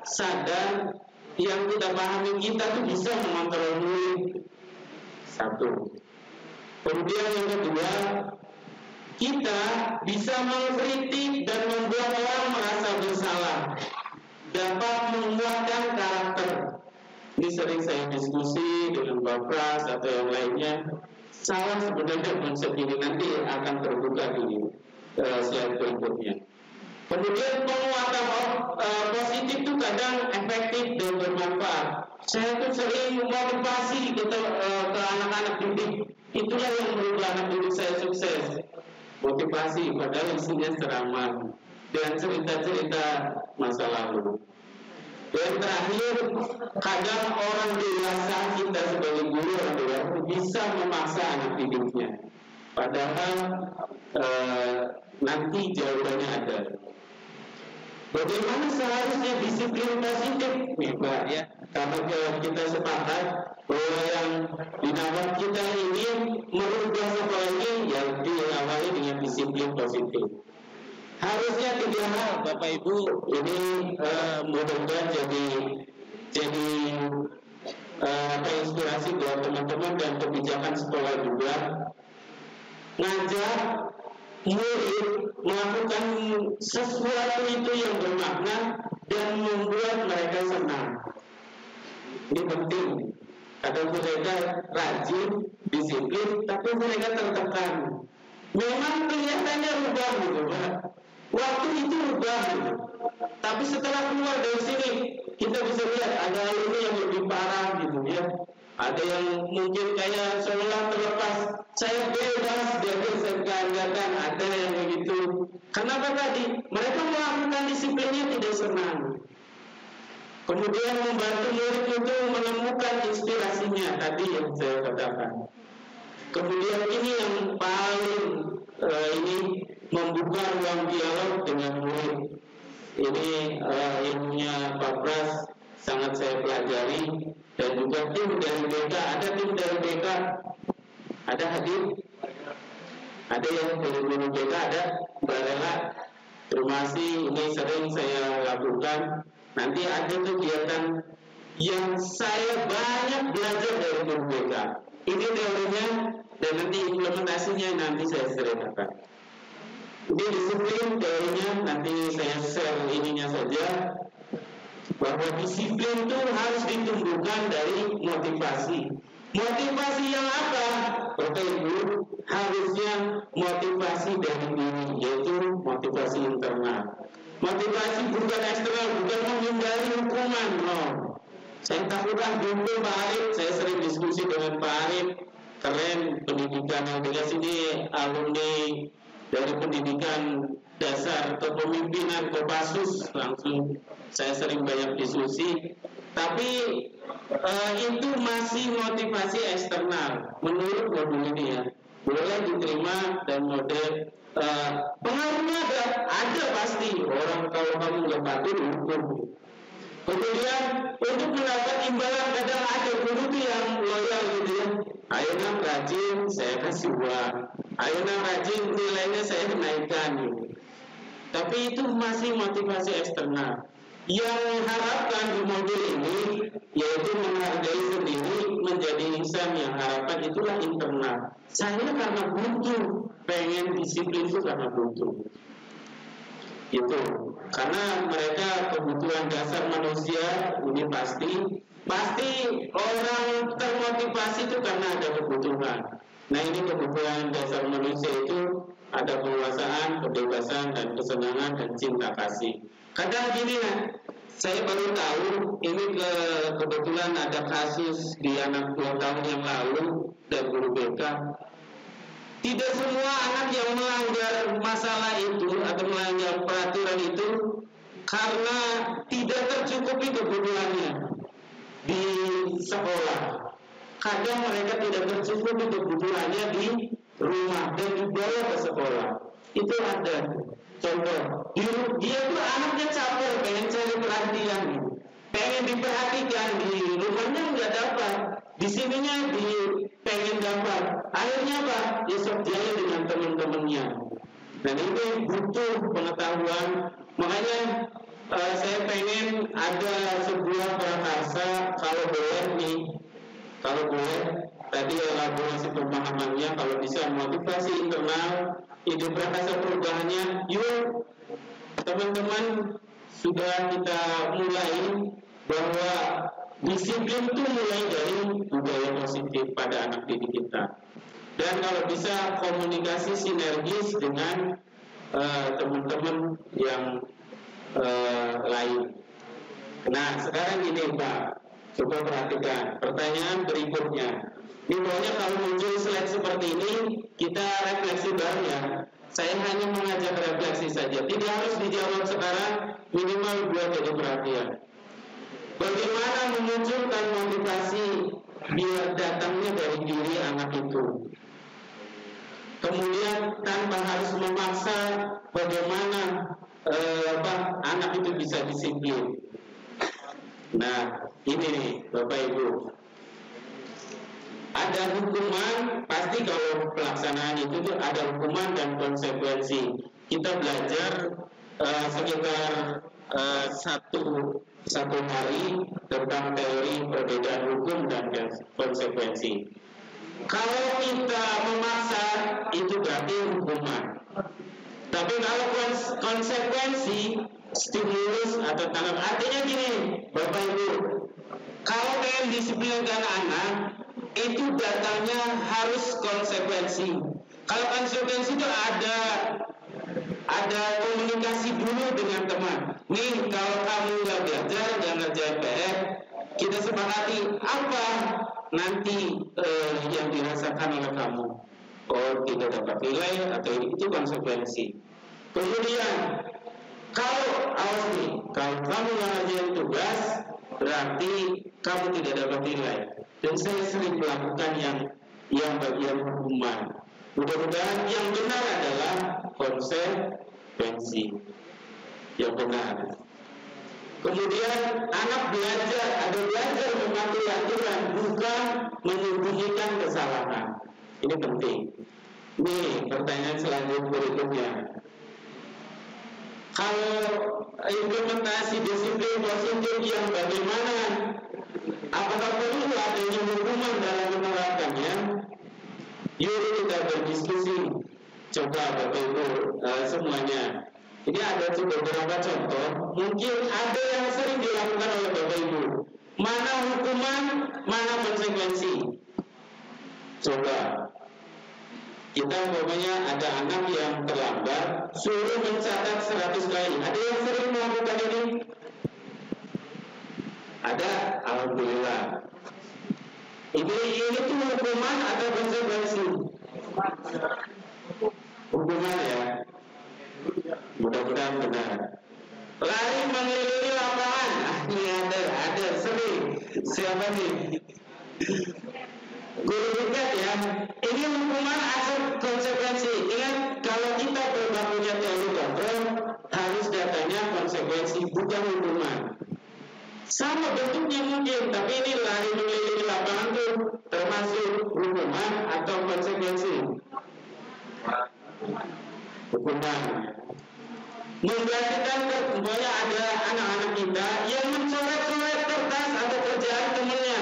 sadar yang kita pahami kita tuh bisa mengontrol murid. 1. Kemudian yang kedua, kita bisa mengkritik dan membuat orang merasa bersalah, dapat menguatkan karakter. Ini sering saya diskusi dengan Pak Pras atau yang lainnya. Salah sebenarnya konsep ini, nanti akan terbuka di slide berikutnya. Kemudian penguatan positif itu kadang efektif dan bermanfaat. Saya tuh sering motivasi ke anak-anak didik. Itulah yang merubah anak didik saya sukses. Motivasi, padahal isinya ceramah dan cerita-cerita masa lalu. Dan terakhir, kadang orang dewasa, kita sebagai guru orang dewasa bisa memaksa anak didiknya. Padahal nanti jawabannya ada. Bagaimana seharusnya disiplin positif, Pak ya? Karena kita sepakat bahwa yang dinamakan kita ini merubah sekolah ini yang diawali dengan disiplin positif. Harusnya 3 hal, Bapak Ibu, ini mudah-mudahan jadi inspirasi buat teman-teman dan kebijakan sekolah juga, ngajak murid melakukan sesuatu itu yang bermakna dan membuat mereka senang. Ini penting. Kadang mereka rajin, disiplin, tapi mereka tertekan. Memang kelihatannya rubah gitu, Pak. Waktu itu rubah gitu. Tapi setelah keluar dari sini, kita bisa lihat ada alumni yang lebih parah gitu ya. Ada yang mungkin kayak seolah terlepas, saya bebas dari segala-galanya, ada yang begitu. Kenapa tadi? Mereka melakukan disiplinnya tidak senang. Kemudian membantu murid itu menemukan inspirasinya tadi yang saya katakan. Kemudian ini yang paling ini membuka ruang dialog dengan murid. Ini ilmunya Pak Pras sangat saya pelajari, dan juga tim dari BK, ada tim dari BK, ada hadir, ada yang dari guru BK, ada Mbak Rela. Terima kasih, ini sering saya lakukan. Nanti ada kegiatan yang saya banyak belajar dari guru BK. Ini teorinya dan nanti implementasinya nanti saya ceritakan. Ini disiplin teorinya, nanti saya share ininya saja. Bahwa disiplin itu harus ditumbuhkan dari motivasi. Motivasi yang apa? Bapak Ibu, harusnya motivasi dari diri, yaitu motivasi internal. Motivasi bukan eksternal, bukan menghindari hukuman, no. Saya takutlah dulu Pak Arif, saya sering diskusi dengan Pak Arif, keren pendidikan LDS ini, alumni dari pendidikan dasar kepemimpinan Kopassus, langsung saya sering banyak diskusi. Tapi itu masih motivasi eksternal menurut modul ini ya, boleh diterima dan model pengaruhnya ada pasti. Orang kalau kamu nggak patuh dihukum. Kemudian untuk mendapat imbalan kadang ada guru yang loyal gitu ya, ayo nang rajin saya kasih uang, ayo nang rajin nilainya saya naikkan gitu. Tapi itu masih motivasi eksternal. Yang harapkan di modul ini yaitu menghargai sendiri, menjadi insan yang harapan itulah internal. Saya karena butuh, pengen disiplin itu karena butuh. Itu karena mereka kebutuhan dasar manusia ini pasti orang termotivasi itu karena ada kebutuhan. Nah ini kebutuhan dasar manusia itu ada penguasaan, kebebasan, dan kesenangan, dan cinta kasih. Kadang gini lah, saya baru tahu ini kebetulan ada kasus di anak 2 tahun yang lalu dan guru BK. Tidak semua anak yang melanggar masalah itu atau melanggar peraturan itu karena tidak tercukupi kebutuhannya di sekolah. Kadang mereka tidak tercukupi kebutuhannya di rumah dan dibawa ke sekolah. Itu ada contoh. Dia tuh anaknya caper, pengen cari perhatian, pengen diperhatikan, di rumahnya nggak dapat, di sininya pengen dapat. Akhirnya apa? Dia sok jaya dengan teman-temannya. Dan itu butuh pengetahuan. Makanya saya pengen ada sebuah prakarsa, kalau boleh nih, kalau boleh tadi elaborasi pemahamannya, kalau bisa motivasi internal, ide prakarsa perubahannya, yuk teman-teman sudah kita mulai bahwa disiplin itu mulai dari budaya positif pada anak didik kita. Dan kalau bisa komunikasi sinergis dengan teman-teman yang lain. Nah sekarang ini Pak, coba perhatikan pertanyaan berikutnya. Ini pokoknya kalau muncul slide seperti ini, kita refleksi bareng ya. Saya hanya mengajak refleksi saja, tidak harus dijawab sekarang, minimal buat jadi perhatian. Bagaimana memunculkan motivasi biar datangnya dari diri anak itu. Kemudian tanpa harus memaksa, bagaimana anak itu bisa disiplin. Nah ini nih Bapak Ibu, ada hukuman, pasti kalau pelaksanaan itu tuh ada hukuman dan konsekuensi. Kita belajar sekitar 1 satu hari tentang teori perbedaan hukum dan konsekuensi. Kalau kita memaksa itu berarti hukuman. Tapi kalau konsekuensi, stimulus atau tanam, artinya gini, Bapak Ibu, kalau kalian disiplinkan anak, itu datangnya harus konsekuensi. Kalau konsekuensi itu ada komunikasi dulu dengan teman. Nih, kalau kamu nggak belajar, nggak ngerjain PR, kita sepakati apa nanti yang dirasakan oleh kamu. Oh, tidak dapat nilai atau itu konsekuensi. Kemudian, kalau awas nih, kalau kamu nggak ngerjain tugas, berarti kamu tidak dapat nilai. Dan saya sering melakukan yang bagian hukuman. Mudah-mudahan yang benar adalah konsekuensi yang benar. Kemudian anak belajar mematuhi aturan, bukan menyembunyikan kesalahan. Ini penting. Nih, pertanyaan selanjutnya berikutnya. Kalau implementasi disiplin positif yang bagaimana? Apakah perlu adanya hukuman dalam menerapkannya? Yuk kita berdiskusi. Coba Bapak Ibu semuanya. Ini ada beberapa contoh. Mungkin ada yang sering dilakukan oleh Bapak Ibu. Mana hukuman, mana konsekuensi. Coba. Kita umpamanya ada anak yang terlambat, suruh mencatat 100 kali. Ada yang sering melakukan ini? Ada, alhamdulillah. Ini tuh hukuman atau konsekuensi? Hukuman ya. Mudah-mudahan benar. Lari mengelilingi lapangan. Ini ada sering. Siapa nih? Guru ingat ya. Ini hukuman atau konsekuensi. Ingat, kalau kita berbakunya teori kontrol, harus datanya konsekuensi, bukan hukuman. Sama bentuknya mungkin, tapi ini lari mengelilingi lapangan itu termasuk hukuman atau konsekuensi? Hukuman. Memperhatikan bahwa ada anak-anak kita yang mencoret-coret kertas atau kerjaan temannya.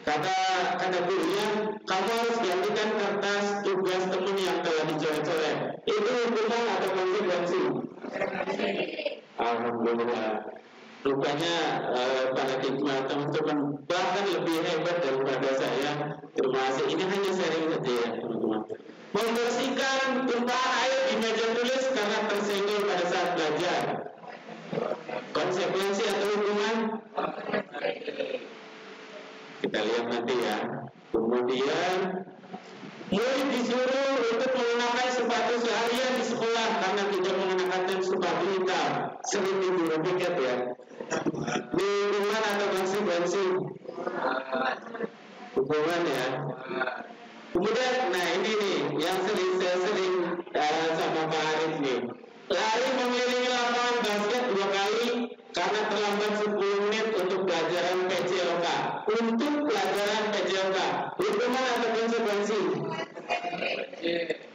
Kata gurunya, kamu harus gantikan kertas tugas teman yang telah dicoret-coret. Itu hukuman atau konsekuensi? Alhamdulillah. Rupanya paradigma teman-teman bahkan lebih hebat daripada saya. Terima kasih. Ini hanya sharing saja ya teman-teman. Membersihkan tumpahan air di meja tulis karena tersenggol pada saat belajar. Konsekuensi atau hukuman? Kita lihat nanti ya. Kemudian murid disuruh untuk mengenakan sepatu seharian di sekolah karena tidak mengenakan sepatu hitam. Sering dipikir ya. Hukuman atau konsekuensi? Hukuman ya. Kemudian, nah ini nih yang saya sering sama Pak Arif nih. Lari mengelilingi lapangan basket 2 kali karena terlambat 10 menit untuk pelajaran PJLK. Untuk pelajaran PJLK, hukuman atau konsekuensi?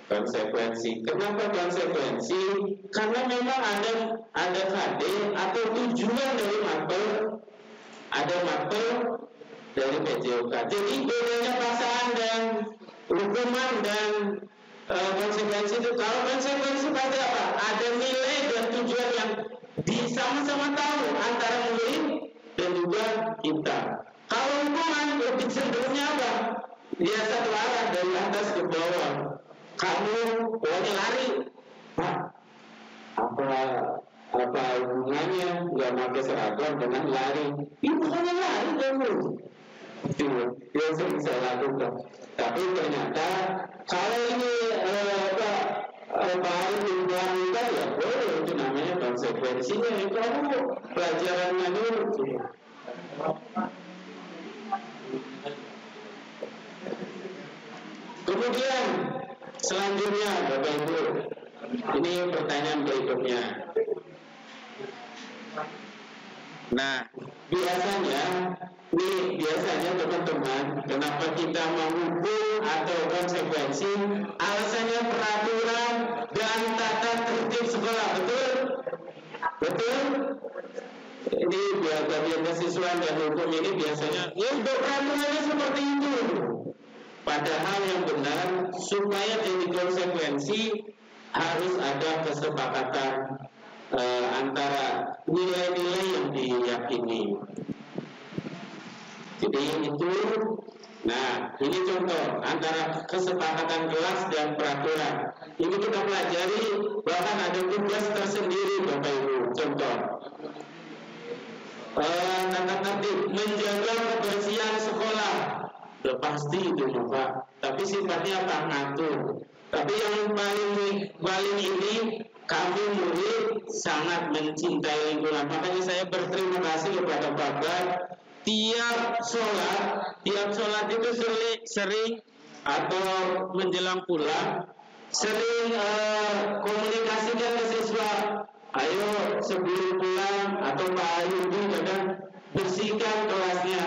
Konsekuensi. Kenapa konsekuensi? Karena memang ada KD atau tujuan dari mapel, ada mapel dari PJLK. Jadi bedanya pasangan dan hukuman dan konsekuensi itu, kalau konsekuensi pada apa? Ada nilai dan tujuan yang sama-sama tahu antara murid dan juga kita. Kalau hukuman lebih cenderungnya apa? Dia satu arah dari atas ke bawah. Kamu pokoknya lari, Pak. Apa hubungannya nggak pakai seragam dengan lari? Ini bukannya lari kamu. Itu yang sering saya lakukan. Tapi ternyata kalau ini Pak Arif minta ya boleh, itu namanya konsekuensinya. Kamu pelajarannya dulu. Kemudian selanjutnya Bapak Ibu, ini pertanyaan berikutnya. Nah, biasanya teman-teman, kenapa kita menghukum atau konsekuensi? Alasannya peraturan dan tata tertib sekolah, betul? Betul? Jadi bagian kesiswaan dan hukum ini biasanya ya udah peraturannya seperti itu. Padahal yang benar supaya jadi konsekuensi harus ada kesepakatan antara nilai-nilai yang diyakini. Jadi itu, nah ini contoh antara kesepakatan kelas dan peraturan. Ini kita pelajari, bahkan ada tugas tersendiri Bapak Ibu. Contoh, tata tertib menjaga kebersihan sekolah. Udah pasti itu Pak. Tapi sifatnya apa? Ngatur. Tapi yang paling ini kami murid sangat mencintai lingkungan. Makanya saya berterima kasih kepada Bapak. Tiap sholat itu sering atau menjelang pulang sering komunikasikan ke siswa. Ayo sebelum pulang atau Pak Ayudi kadang bersihkan kelasnya.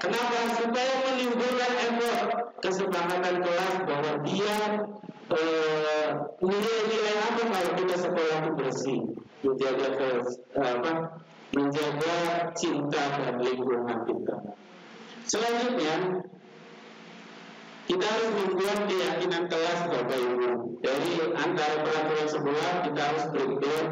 Kenapa? Supaya menimbulkan effort kesepakatan kelas bahwa dia nilai-nilai apa kalau kita sekolah itu bersih, menjaga cinta dan lingkungan kita. Selanjutnya kita harus membuat keyakinan kelas Bapak Ibu. Dari antara peraturan sekolah kita harus breakdown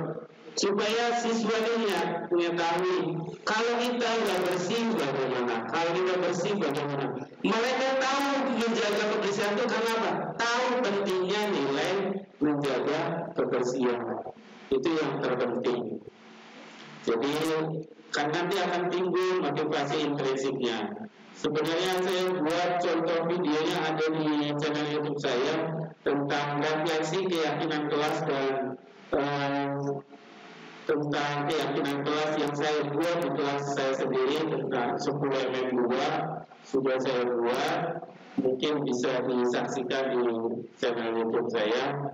supaya siswa ini mengetahui kalau kita nggak bersih bagaimana, kalau kita bersih bagaimana. Mereka tahu menjaga kebersihan itu karena apa? Tahu pentingnya nilai menjaga kebersihan. Itu yang terpenting. Jadi kan nanti akan timbul motivasi intrinsiknya. Sebenarnya saya buat contoh videonya ada di channel YouTube saya tentang refleksi keyakinan kelas dan tentang keyakinan kelas yang saya buat di kelas saya sendiri tentang 10 MM2 sudah saya buat, mungkin bisa disaksikan di channel YouTube saya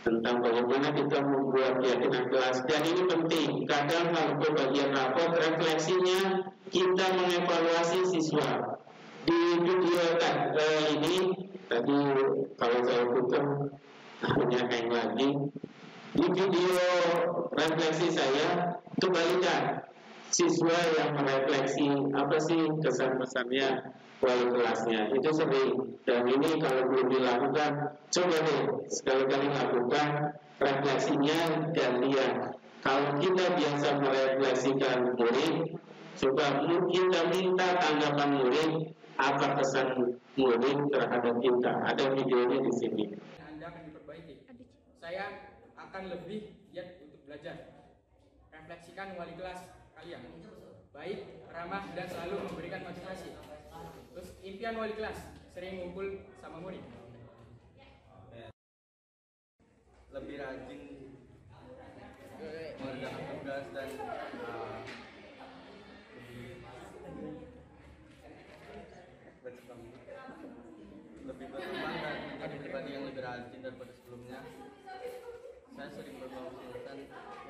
tentang bagaimana kita membuat keyakinan kelas. Dan ini penting, kadang kalau bagian rapor refleksinya kita mengevaluasi siswa. Di video ini tadi kalau saya putar hanya hang lagi. Di video refleksi saya kembalikan siswa yang merefleksi apa sih kesan-pesannya wali kelasnya, itu sering. Dan ini kalau belum dilakukan, coba deh sekali-kali lakukan refleksinya dan lihat. Kalau kita biasa merefleksikan murid, coba kita minta tanggapan murid, apa kesan murid terhadap kita. Ada videonya di sini. Anda akan diperbaiki. Saya akan lebih giat untuk belajar. Refleksikan wali kelas kalian. Baik, ramah dan selalu memberikan motivasi. Terus impian wali kelas, sering ngumpul sama murid. Lebih rajin mengerjakan tugas dan lebih berkembang dan menjadi pribadi yang lebih rajin daripada sebelumnya. Saya sering bergaul dengan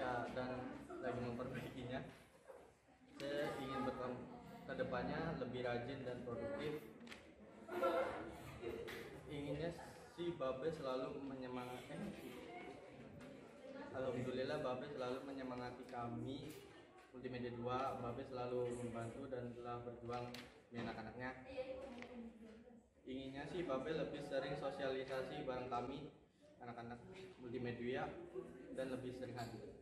ya dan lagi memperbaikinya. Saya ingin ke depannya lebih rajin dan produktif. Inginnya si Babe selalu menyemangati. Alhamdulillah Babe selalu menyemangati kami Multimedia 2. Babe selalu membantu dan telah berjuang demi anak-anaknya. Inginnya sih Babe lebih sering sosialisasi bareng kami anak-anak multimedia dan lebih sering hadir.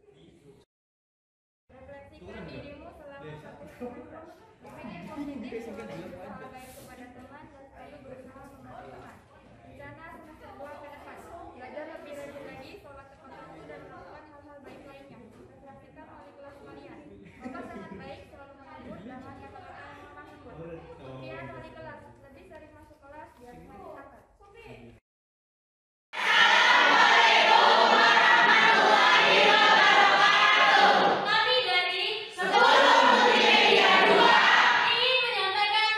Refleksikan dirimu selama 1 tahun. Berpikir positif, berdoa baik kepada teman dan selalu berusaha membantu teman. Rencana semester 2 ke depan. Belajar lebih rajin lagi, sholat tepat waktu dan melakukan hal-hal baik lainnya. Refleksikan wali kelas kalian. Bapak sangat baik, selalu menghibur dan hanya melakukan yang Mama sebut. Impian wali kelas, lebih sering masuk kelas biar bisa dicatat. Kami dari Sekolah Multimedia 2 ingin menyampaikan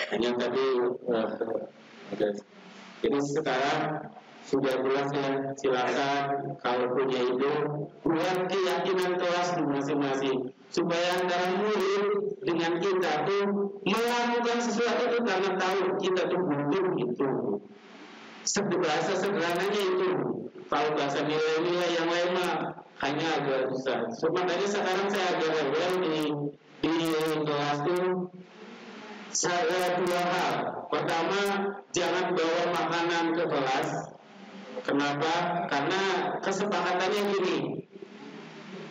Hanya tadi jadi sekarang sudah jelas ya, silakan kalau punya itu buat keyakinan kelas masing-masing supaya antara murid dengan kita tuh melakukan sesuatu itu karena tahu kita tuh butuh itu. Bahasa sederhananya itu. Kalau bahasa nilai-nilai yang lain mah hanya agak susah. Makanya sekarang saya agak rewel di kelas itu. Saya dua hal. Pertama, jangan bawa makanan ke kelas. Kenapa? Karena kesepakatannya gini.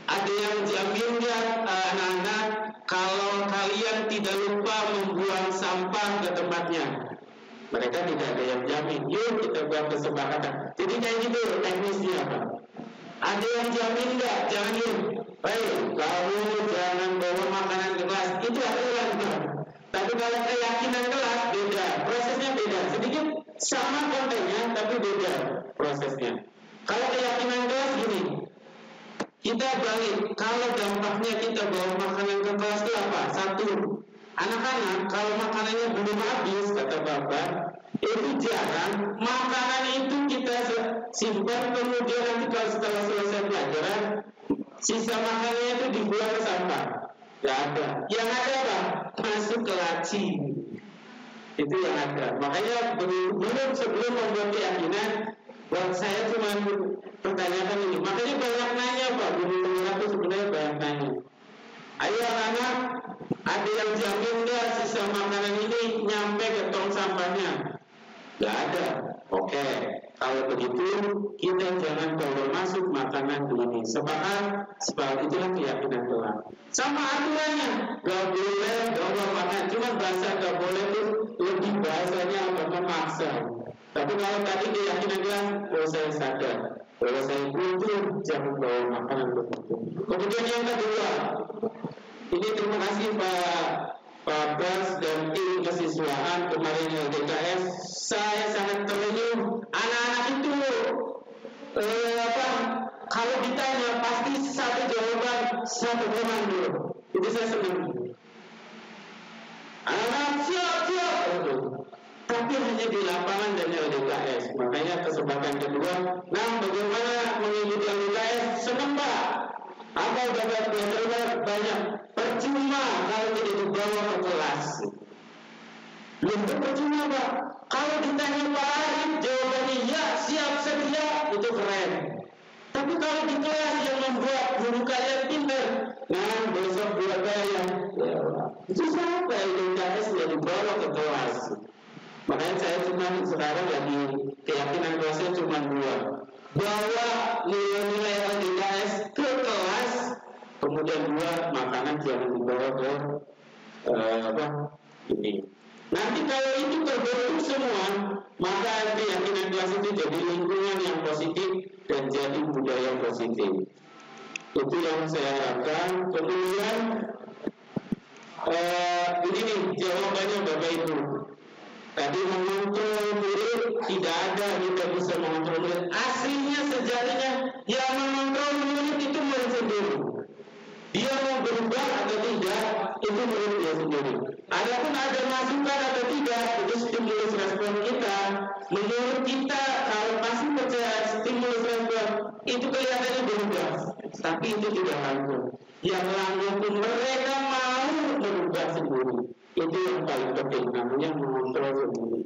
Ada yang jamin ya anak-anak, kalau kalian tidak lupa membuang sampah ke tempatnya. Mereka tidak ada yang jamin. Yuk kita buat kesepakatan. Jadi kayak gitu teknisnya Pak. Ada yang jamin enggak? Jamin. Baik, kamu jangan bawa makanan ke kelas. Itu aturan Pak. Tapi kalau keyakinan kelas beda, prosesnya beda. Sedikit sama kontennya, tapi beda prosesnya. Kalau keyakinan kelas gini, kita balik. Kalau dampaknya kita bawa makanan ke kelas itu apa? Satu, anak-anak kalau makanannya belum habis, kata Bapak, itu jarang. Makanan itu kita simpan, kemudian nanti kalau setelah selesai pelajaran, sisa makanannya itu dibuang ke sampah. Gak ada. Yang ada apa? Masuk ke laci. Itu yang ada. Makanya belum sebelum membuat keyakinan, buat saya cuma pertanyakan ini. Makanya banyak nanya Pak, guru itu sebenarnya banyak nanya. Ayo anak-anak, ada yang jamin nggak sisa makanan ini nyampe ke tong sampahnya? Gak ada. Oke, kalau begitu kita jangan bawa masuk makanan ini. Sepakat itulah keyakinan Tuhan. Sama aturannya, gak boleh bawa makan. Cuma bahasa gak boleh itu lebih bahasanya memaksa. Tapi kalau tadi keyakinan Tuhan, kalau saya sadar, kalau saya butuh jangan bawa makanan begitu. Kemudian yang kedua, ini terima kasih Pak Bas dan tim kesiswaan kemarin LDKS. Saya sangat tersenyum. Anak-anak itu kalau ditanya pasti satu jawaban, satu komando. Itu saya senang. Anak-anak siap. Tapi hanya di lapangan dan LDKS. Makanya kesempatan kedua, nah bagaimana mengikuti LDKS? Senang Pak. Apa dapat belajar banyak? Percuma kalau tidak dibawa ke kelas. Lebih percuma Pak. Kalau ditanya Pak Arif, jawabannya ya, siap, sedia, itu keren. Tapi kalau di kelas yang membuat guru kalian pintar, nah besok buat kalian, ya itu siapa LDKS yang dibawa ke kelas? Makanya saya cuma sekarang lagi keyakinan kelasnya cuma dua. Bawa nilai-nilai LDKS ke kelas, kemudian dua, makanan jangan dibawa ke ini. Nanti kalau itu terbentuk semua, maka keyakinan kelas itu jadi lingkungan yang positif dan jadi budaya positif. Itu yang saya harapkan. Kemudian ini nih jawabannya Bapak Ibu. Tadi mengontrol murid tidak ada, kita bisa mengontrol murid. Aslinya sejatinya yang mengontrol murid itu murid sendiri. Dia mau berubah atau tidak, itu murid dia sendiri. Adapun ada masukan atau tidak, itu stimulus respon kita. Menurut kita, kalau masih percaya stimulus respon, itu kelihatannya berubah. Tapi itu tidak langsung. Yang langsung pun mereka mau berubah sendiri. Itu yang paling penting, namanya mengontrol sendiri.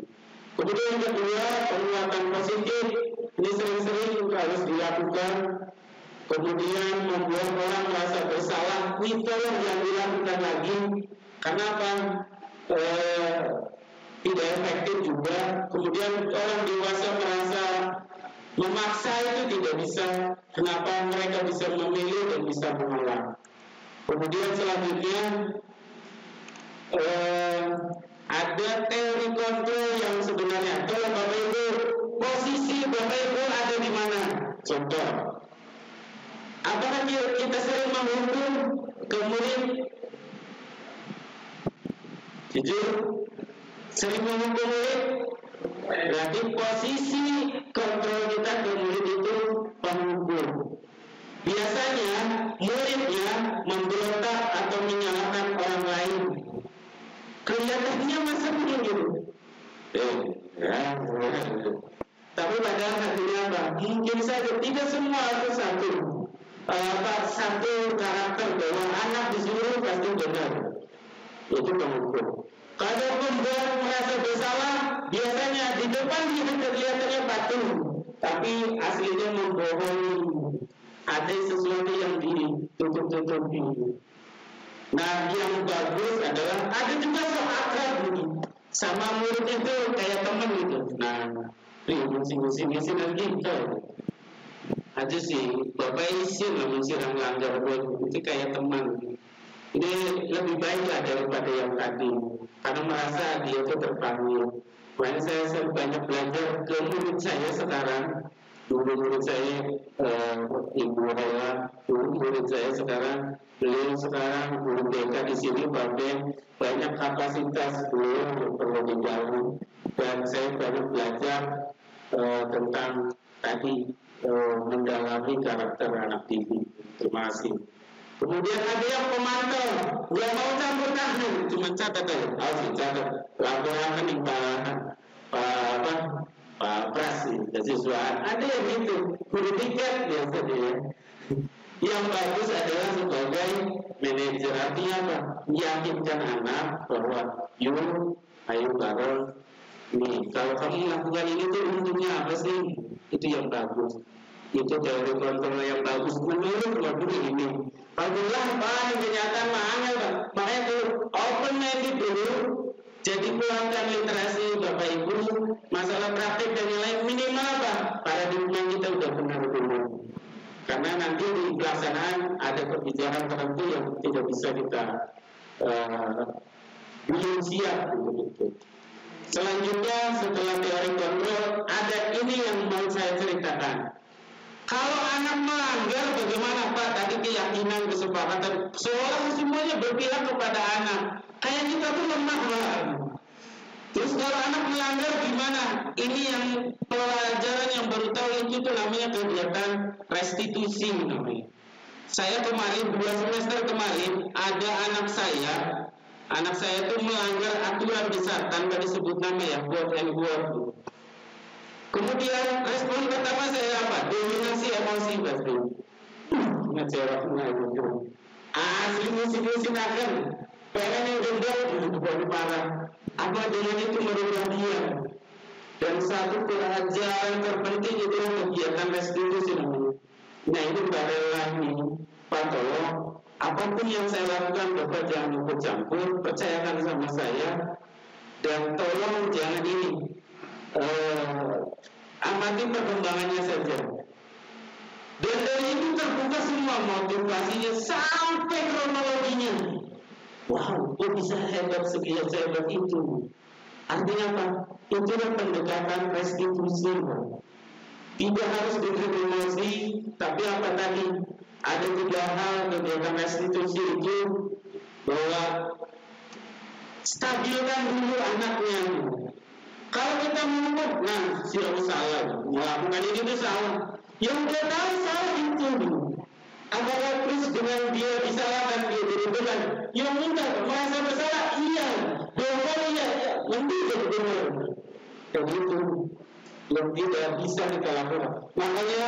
Kemudian yang kedua, penguatan positif. Ini sering-sering harus dilakukan. Kemudian membuat orang merasa bersalah, itu yang dilakukan lagi. Kenapa? Tidak efektif juga. Kemudian orang dewasa merasa memaksa itu tidak bisa. Kenapa mereka bisa memilih dan bisa menolak? Kemudian selanjutnya ada teori kontrol yang sebenarnya. Kalau Bapak Ibu, posisi Bapak Ibu ada di mana? Contoh, apakah kita sering menghukum ke murid? Jujur, sering menghukum murid? Berarti posisi kontrol kita ke murid itu penghukum. Biasanya muridnya memberontak atau menyalahkan orang lain. Kelihatannya masa begini mungkin saja tidak semua itu satu karakter bahwa anak disuruh pasti benar. Itu pengukur. Kalau pembuat merasa bersalah, biasanya di depan itu kelihatannya patuh, tapi aslinya membohongi. Ada sesuatu yang ditutup-tutupi. Nah, yang bagus adalah ada juga sok akrab sama murid itu kayak teman gitu. Nah, musim gitu. Aja sih, bapak isin lah mensiram langgar itu kayak teman. Ini lebih baik lah daripada yang tadi, karena merasa dia itu terpanggil. Makanya saya banyak belajar ke murid saya sekarang. Dulu murid saya Ibu Rela, murid saya sekarang beliau sekarang guru BK di sini banyak kapasitas beliau perlu digali, dan saya banyak belajar tentang tadi mendalami karakter anak didik. Terima kasih. Kemudian ada yang pemantau, nggak mau campur tangan, cuma catat aja, harus dicatat, laporan di Pak Pras, kesiswaan. Ada yang itu, guru tiket biasanya. Yang bagus adalah sebagai manajer, artinya apa? Meyakinkan anak bahwa ayo bareng. Nih, kalau kamu lakukan ini tuh untungnya apa sih? Itu yang bagus. Itu teori kontrol yang bagus. Menurut guru ini. Alhamdulillah, Pak, kenyataan mahal, Pak. Makanya tuh open minded dulu. Jadi kurangkan literasi Bapak Ibu, masalah praktik dan yang lain minimal apa? Paradigma kita udah benar dulu. Karena nanti di pelaksanaan ada kebijakan tertentu yang tidak bisa kita belum siap begitu. Selanjutnya setelah teori kontrol ada ini yang mau saya ceritakan. Kalau anak melanggar bagaimana Pak? Tadi keyakinan, kesepakatan, seolah semuanya berpihak kepada anak. Kayak kita tuh lemah banget. Terus kalau anak melanggar gimana? Ini yang pelajaran yang baru tahu itu tuh namanya kegiatan restitusi namanya. Saya kemarin 2 semester kemarin ada anak saya tuh melanggar aturan besar tanpa disebut nama ya, quote and quote. Kemudian respon pertama saya apa? Dominasi emosi pasti. Ngejawab gitu. Asli musik-musik akan pengen yang gendong bukan parah. Apa dengan itu merubah dia? Dan satu pelajaran terpenting itu kegiatan restitusi. Nah itu Mbak Rela ini, Pak tolong apapun yang saya lakukan Bapak jangan ikut campur, percayakan sama saya. Dan tolong jangan ini amati perkembangannya saja. Dan dari itu terbuka semua motivasinya sampai kronologinya. Wow, kok bisa hebat sehebat itu? Artinya apa? Itulah pendekatan restitusi. Tidak harus dikriminalisasi, tapi apa tadi? Ada 3 hal kegiatan restitusi itu, bahwa stabilkan dulu anaknya. Kalau kita mengumpul, nah siapa salah, melakukan ini itu salah. Yang dia tahu salah itu. Apakah terus dengan dia disalahkan, dia berubah? Yang enggak, merasa bersalah, iya. Doa iya, nanti jadi benar. Dan itu yang tidak bisa kita lakukan. Makanya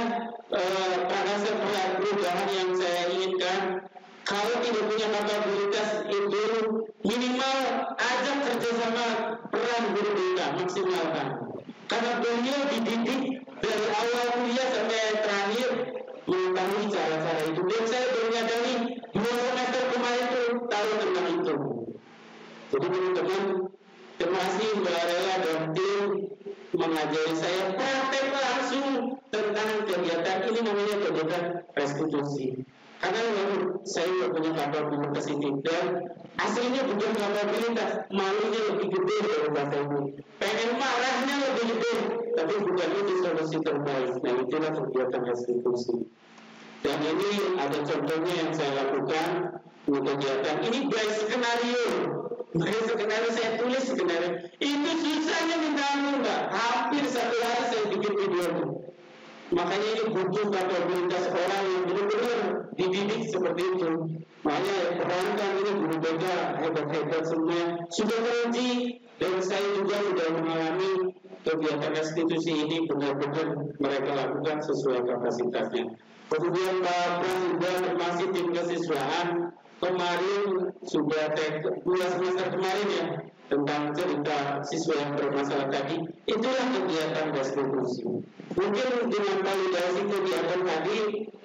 perubahan yang saya inginkan, kalau tidak punya kapabilitas itu minimal ajak kerjasama peran guru BK maksimalkan. Karena beliau dididik dari awal kuliah sampai terakhir mengetahui cara-cara itu. Dan saya baru nyadari 2 semester kemarin itu tahu tentang itu. Jadi teman-teman, terima kasih Mbak Rela dan tim mengajari saya praktek langsung tentang kegiatan ini, namanya kegiatan restitusi. Karena saya tidak punya kapabilitas ini, dan aslinya bukan kapabilitas, malunya lebih gede dari bahasa ini. Pengen marahnya lebih gede, tapi bukan itu solusi terbaik. Nah itulah kegiatan restitusi. Dan ini ada contohnya yang saya lakukan di kegiatan ini by skenario. Makanya skenario saya tulis skenario. Itu susahnya minta ampun Mbak. Hampir 1 hari saya bikin video itu. Makanya ini butuh kapabilitas orang yang benar-benar dididik seperti itu. Makanya perangkat ini guru BK hebat-hebat semua sudah teruji, dan saya juga sudah mengalami kegiatan restitusi ini benar-benar mereka lakukan sesuai kapasitasnya. Kemudian Pak Presiden masih tim kesiswaan kemarin sudah 2 semester kemarin ya tentang cerita siswa yang bermasalah tadi, itulah kegiatan restitusi. Mungkin dengan validasi kegiatan tadi,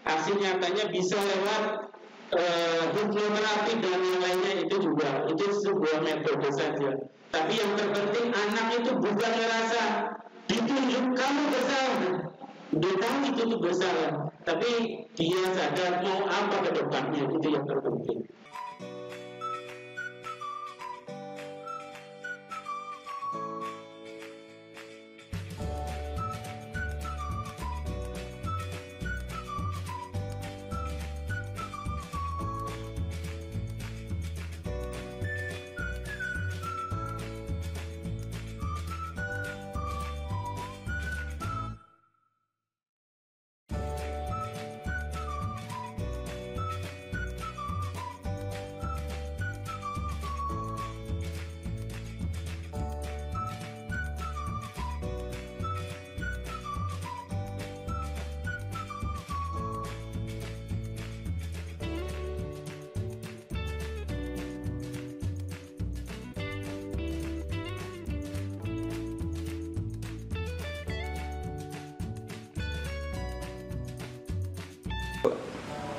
aksi nyatanya bisa lewat hipnoterapi dan yang lainnya, itu juga itu sebuah metode saja. Tapi yang terpenting anak itu bukan merasa ditunjuk kamu bersalah, dia tahu itu bersalah, tapi dia sadar mau apa ke depannya, itu yang terpenting.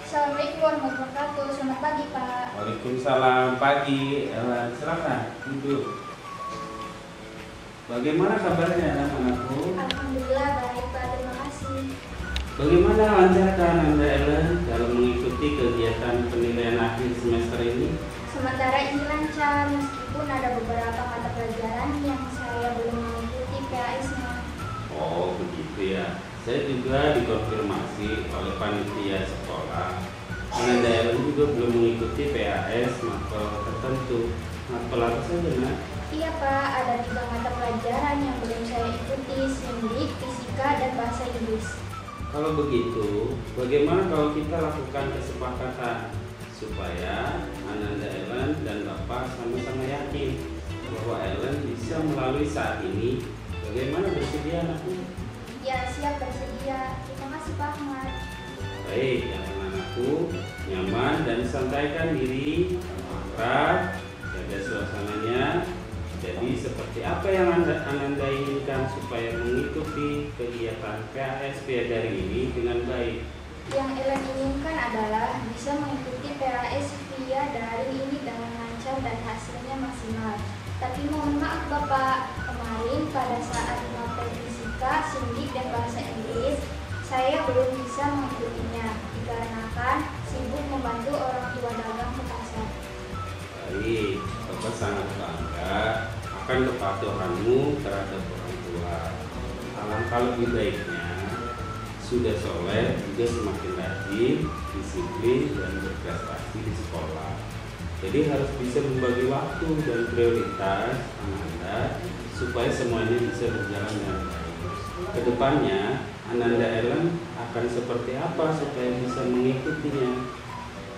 Assalamualaikum warahmatullahi wabarakatuh. Selamat pagi, Pak. Waalaikumsalam, pagi. Silakan duduk. Bagaimana kabarnya anak-anakku? Alhamdulillah baik, Pak. Terima kasih. Bagaimana lancarkah Anda Ellen dalam mengikuti kegiatan penilaian akhir semester ini? Sementara ini lancar, meskipun ada beberapa mata pelajaran yang saya belum mengikuti PAS-nya. Oh, begitu ya. Saya juga dikonfirmasi oleh panitia sekolah. Anda Ellen juga belum mengikuti PAS mapel tertentu. Mapel apa saja, Nak? Iya, Pak. Ada 3 mata pelajaran yang belum saya ikuti, Sindik, Fisika, dan Bahasa Inggris. Kalau begitu, bagaimana kalau kita lakukan kesepakatan supaya Ananda Ellen dan Bapak sama-sama yakin bahwa Ellen bisa melalui saat ini? Bagaimana, bersedia anakku? Ya, siap, bersedia. Terima kasih, Pak Ahmad. Baik, anak-anakku, nyaman dan santaikan diri, akrab, jaga suasananya. Jadi seperti apa yang Ananda inginkan supaya mengikuti kegiatan PAS dari ini dengan baik? Yang Ellen inginkan adalah bisa mengikuti PAS via daring ini dengan lancar dan hasilnya maksimal. Tapi mohon maaf Bapak, kemarin pada saat mapel fisika, sindik, dan bahasa Inggris, saya belum bisa mengikutinya dikarenakan sibuk membantu orang tua dagang ke pasar. Baik, Bapak sangat bangga akan kepatuhanmu terhadap orang tua. Alangkah lebih baiknya sudah soleh juga semakin rajin, disiplin, dan berprestasi di sekolah. Jadi harus bisa membagi waktu dan prioritas Ananda supaya semuanya bisa berjalan dengan baik. Kedepannya Ananda Ellen akan seperti apa supaya bisa mengikutinya?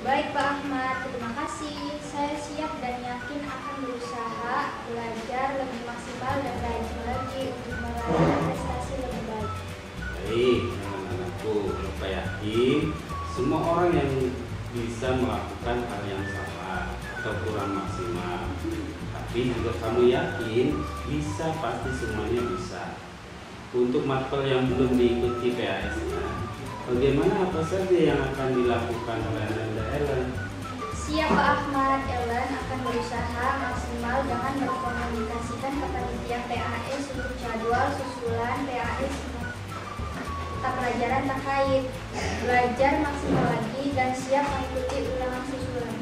Baik Pak Ahmad, terima kasih. Saya siap dan yakin akan berusaha belajar lebih maksimal dan rajin lagi untuk meraih prestasi lebih baik. Baik, anak-anakku, Bapak yakin semua orang yang bisa melakukan hal yang salah atau kurang maksimal. Tapi juga kamu yakin bisa, pasti semuanya bisa. Untuk mapel yang belum diikuti PAS-nya, bagaimana, apa saja yang akan dilakukan oleh Ananda Ellen? Siap Pak Ahmad, Ellen akan berusaha maksimal dengan berkomunikasikan ke panitia PAS untuk jadwal susulan PAS mata pelajaran terkait, belajar maksimal lagi, dan siap mengikuti ulangan susulan.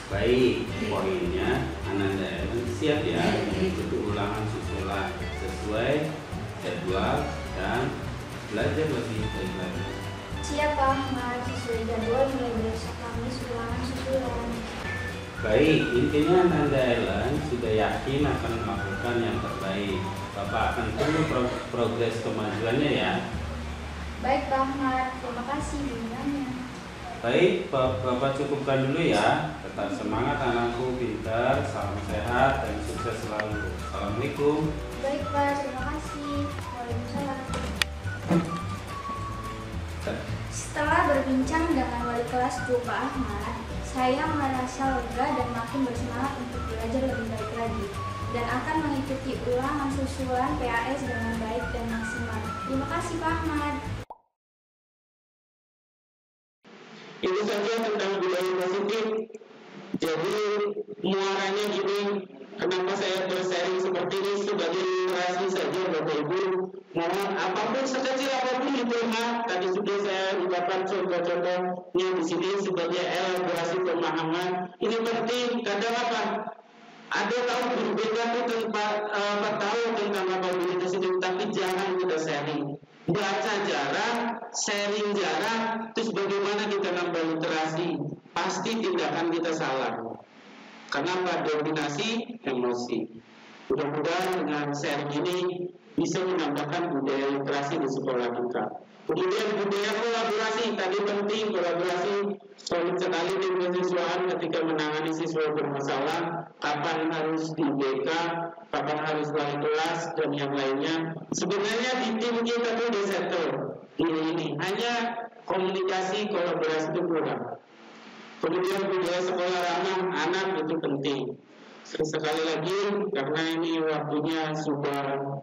Baik, poinnya Ananda Ellen siap ya mengikuti ulangan susulan sesuai jadwal dan belajar lebih baik lagi. Siap Pak Ahmad, sesuai jadwal mulai besok Kamis ulangan susulan. Baik, intinya Ananda Ellen sudah yakin akan melakukan yang terbaik. Bapak akan tunggu progres kemajuannya ya. Baik Pak Ahmad, terima kasih bimbingannya. Baik, Bapak cukupkan dulu ya. Tetap semangat anakku, pintar, salam sehat dan sukses selalu. Assalamualaikum. Baik Pak. Pak, terima kasih. Waalaikumsalam. Setelah berbincang dengan wali kelas Pak Ahmad, saya merasa lega dan makin bersemangat untuk belajar lebih baik lagi dan akan mengikuti ulangan susulan PAS dengan baik dan maksimal. Terima kasih Pak Ahmad. Itu saja tentang budaya positif. Jadi muaranya gini, kenapa saya bersharing seperti ini sebagai literasi saja Bapak Ibu. Mohon apapun sekecil apapun itu tadi sudah saya ucapkan contoh-contohnya di sini sebagai elaborasi pemahaman. Ini penting. Kadang apa? Ada tahu berbeda tahu tentang kapabilitas itu, tapi jangan kita sharing. Baca jarang, sharing jarang, terus bagaimana kita nambah literasi? Pasti tindakan kita salah. Kenapa? Dominasi emosi. Mudah-mudahan dengan sharing ini bisa menambahkan budaya literasi di sekolah kita. Kemudian budaya kolaborasi, tadi penting kolaborasi, solid sekali tim kesiswaan ketika menangani siswa bermasalah, kapan harus di BK, kapan harus wali kelas dan yang lainnya. Sebenarnya di tim kita tuh udah settle ini hanya komunikasi kolaborasi itu kurang. Kemudian budaya sekolah ramah anak itu penting. Sekali lagi karena ini waktunya sudah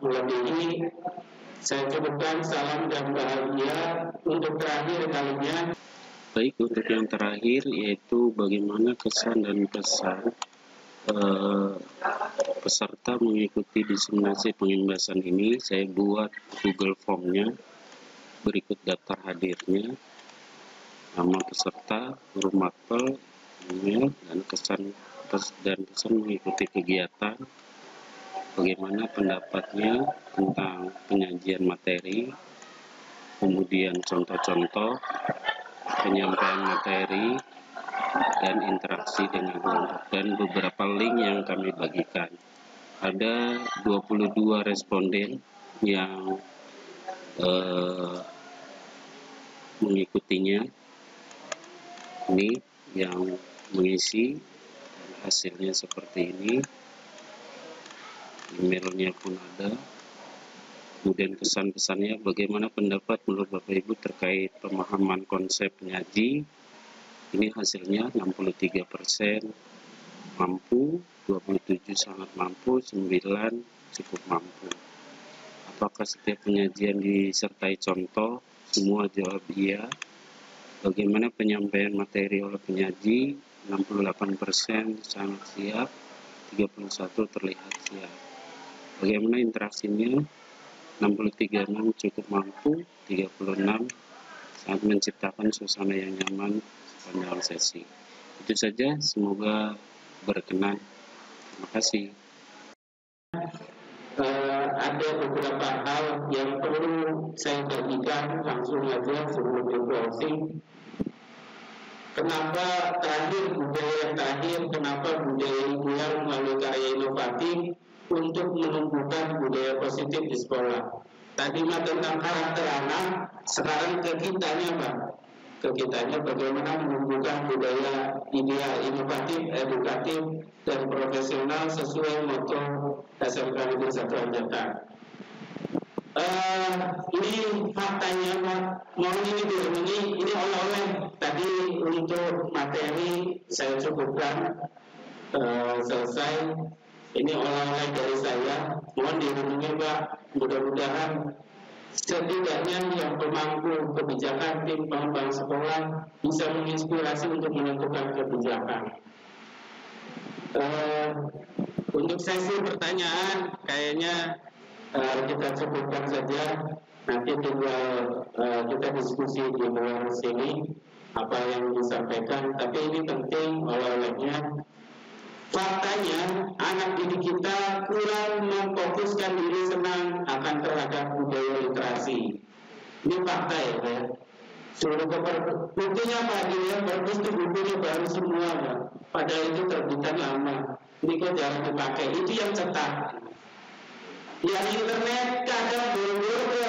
bulan ini, saya cukupkan salam dan bahagia untuk terakhir kalinya. Baik, untuk yang terakhir yaitu bagaimana kesan dan pesan peserta mengikuti diseminasi pengembasan ini. Saya buat Google Form-nya, berikut daftar hadirnya, nama peserta, huruf mapel, email, dan kesan dan pesan mengikuti kegiatan. Bagaimana pendapatnya tentang penyajian materi, kemudian contoh-contoh, penyampaian materi, dan interaksi dengan kelompok, dan beberapa link yang kami bagikan. Ada 22 responden yang mengikutinya. Ini yang mengisi, hasilnya seperti ini. Emailnya pun ada. Kemudian kesan-pesannya, bagaimana pendapat menurut Bapak Ibu terkait pemahaman konsep penyaji. Ini hasilnya 63% mampu, 27 sangat mampu, 9 cukup mampu. Apakah setiap penyajian disertai contoh? Semua jawab iya. Bagaimana penyampaian materi oleh penyaji? 68% sangat siap, 31 terlihat siap. Bagaimana interaksinya? 63,6 cukup mampu, 36 saat menciptakan suasana yang nyaman sepanjang sesi. Itu saja, semoga berkenan. Terima kasih. Ada beberapa hal yang perlu saya bagikan langsung aja sebelum closing. Kenapa kenapa budaya lingkungan melalui karya inovatif untuk menumbuhkan budaya positif di sekolah. Tadi mah tentang karakter anak, sekarang ke kitanya Pak. Ke kitanya bagaimana menumbuhkan budaya ideal, inovatif, edukatif, dan profesional sesuai moto SMK Negeri 1 Anjatan. Ini faktanya Pak, mohon ini oleh-oleh. Tadi untuk materi saya cukupkan, selesai. Ini oleh-oleh dari saya, mohon dihubungi Pak. Mudah-mudahan setidaknya yang pemangku kebijakan tim pengembang sekolah bisa menginspirasi untuk menentukan kebijakan. Untuk sesi pertanyaan kayaknya kita cukupkan saja. Nanti tinggal kita diskusi di luar sini apa yang disampaikan. Tapi ini penting oleh-olehnya. Faktanya anak didik kita kurang memfokuskan diri senang akan terhadap budaya literasi. Ini fakta ya. Suruh buktinya Pak, dilihat bagus tuh bukunya baru semua Pak. Padahal itu terbitan lama. Ini kok jarang dipakai. Itu yang cetak. Yang internet kadang buru-buru ke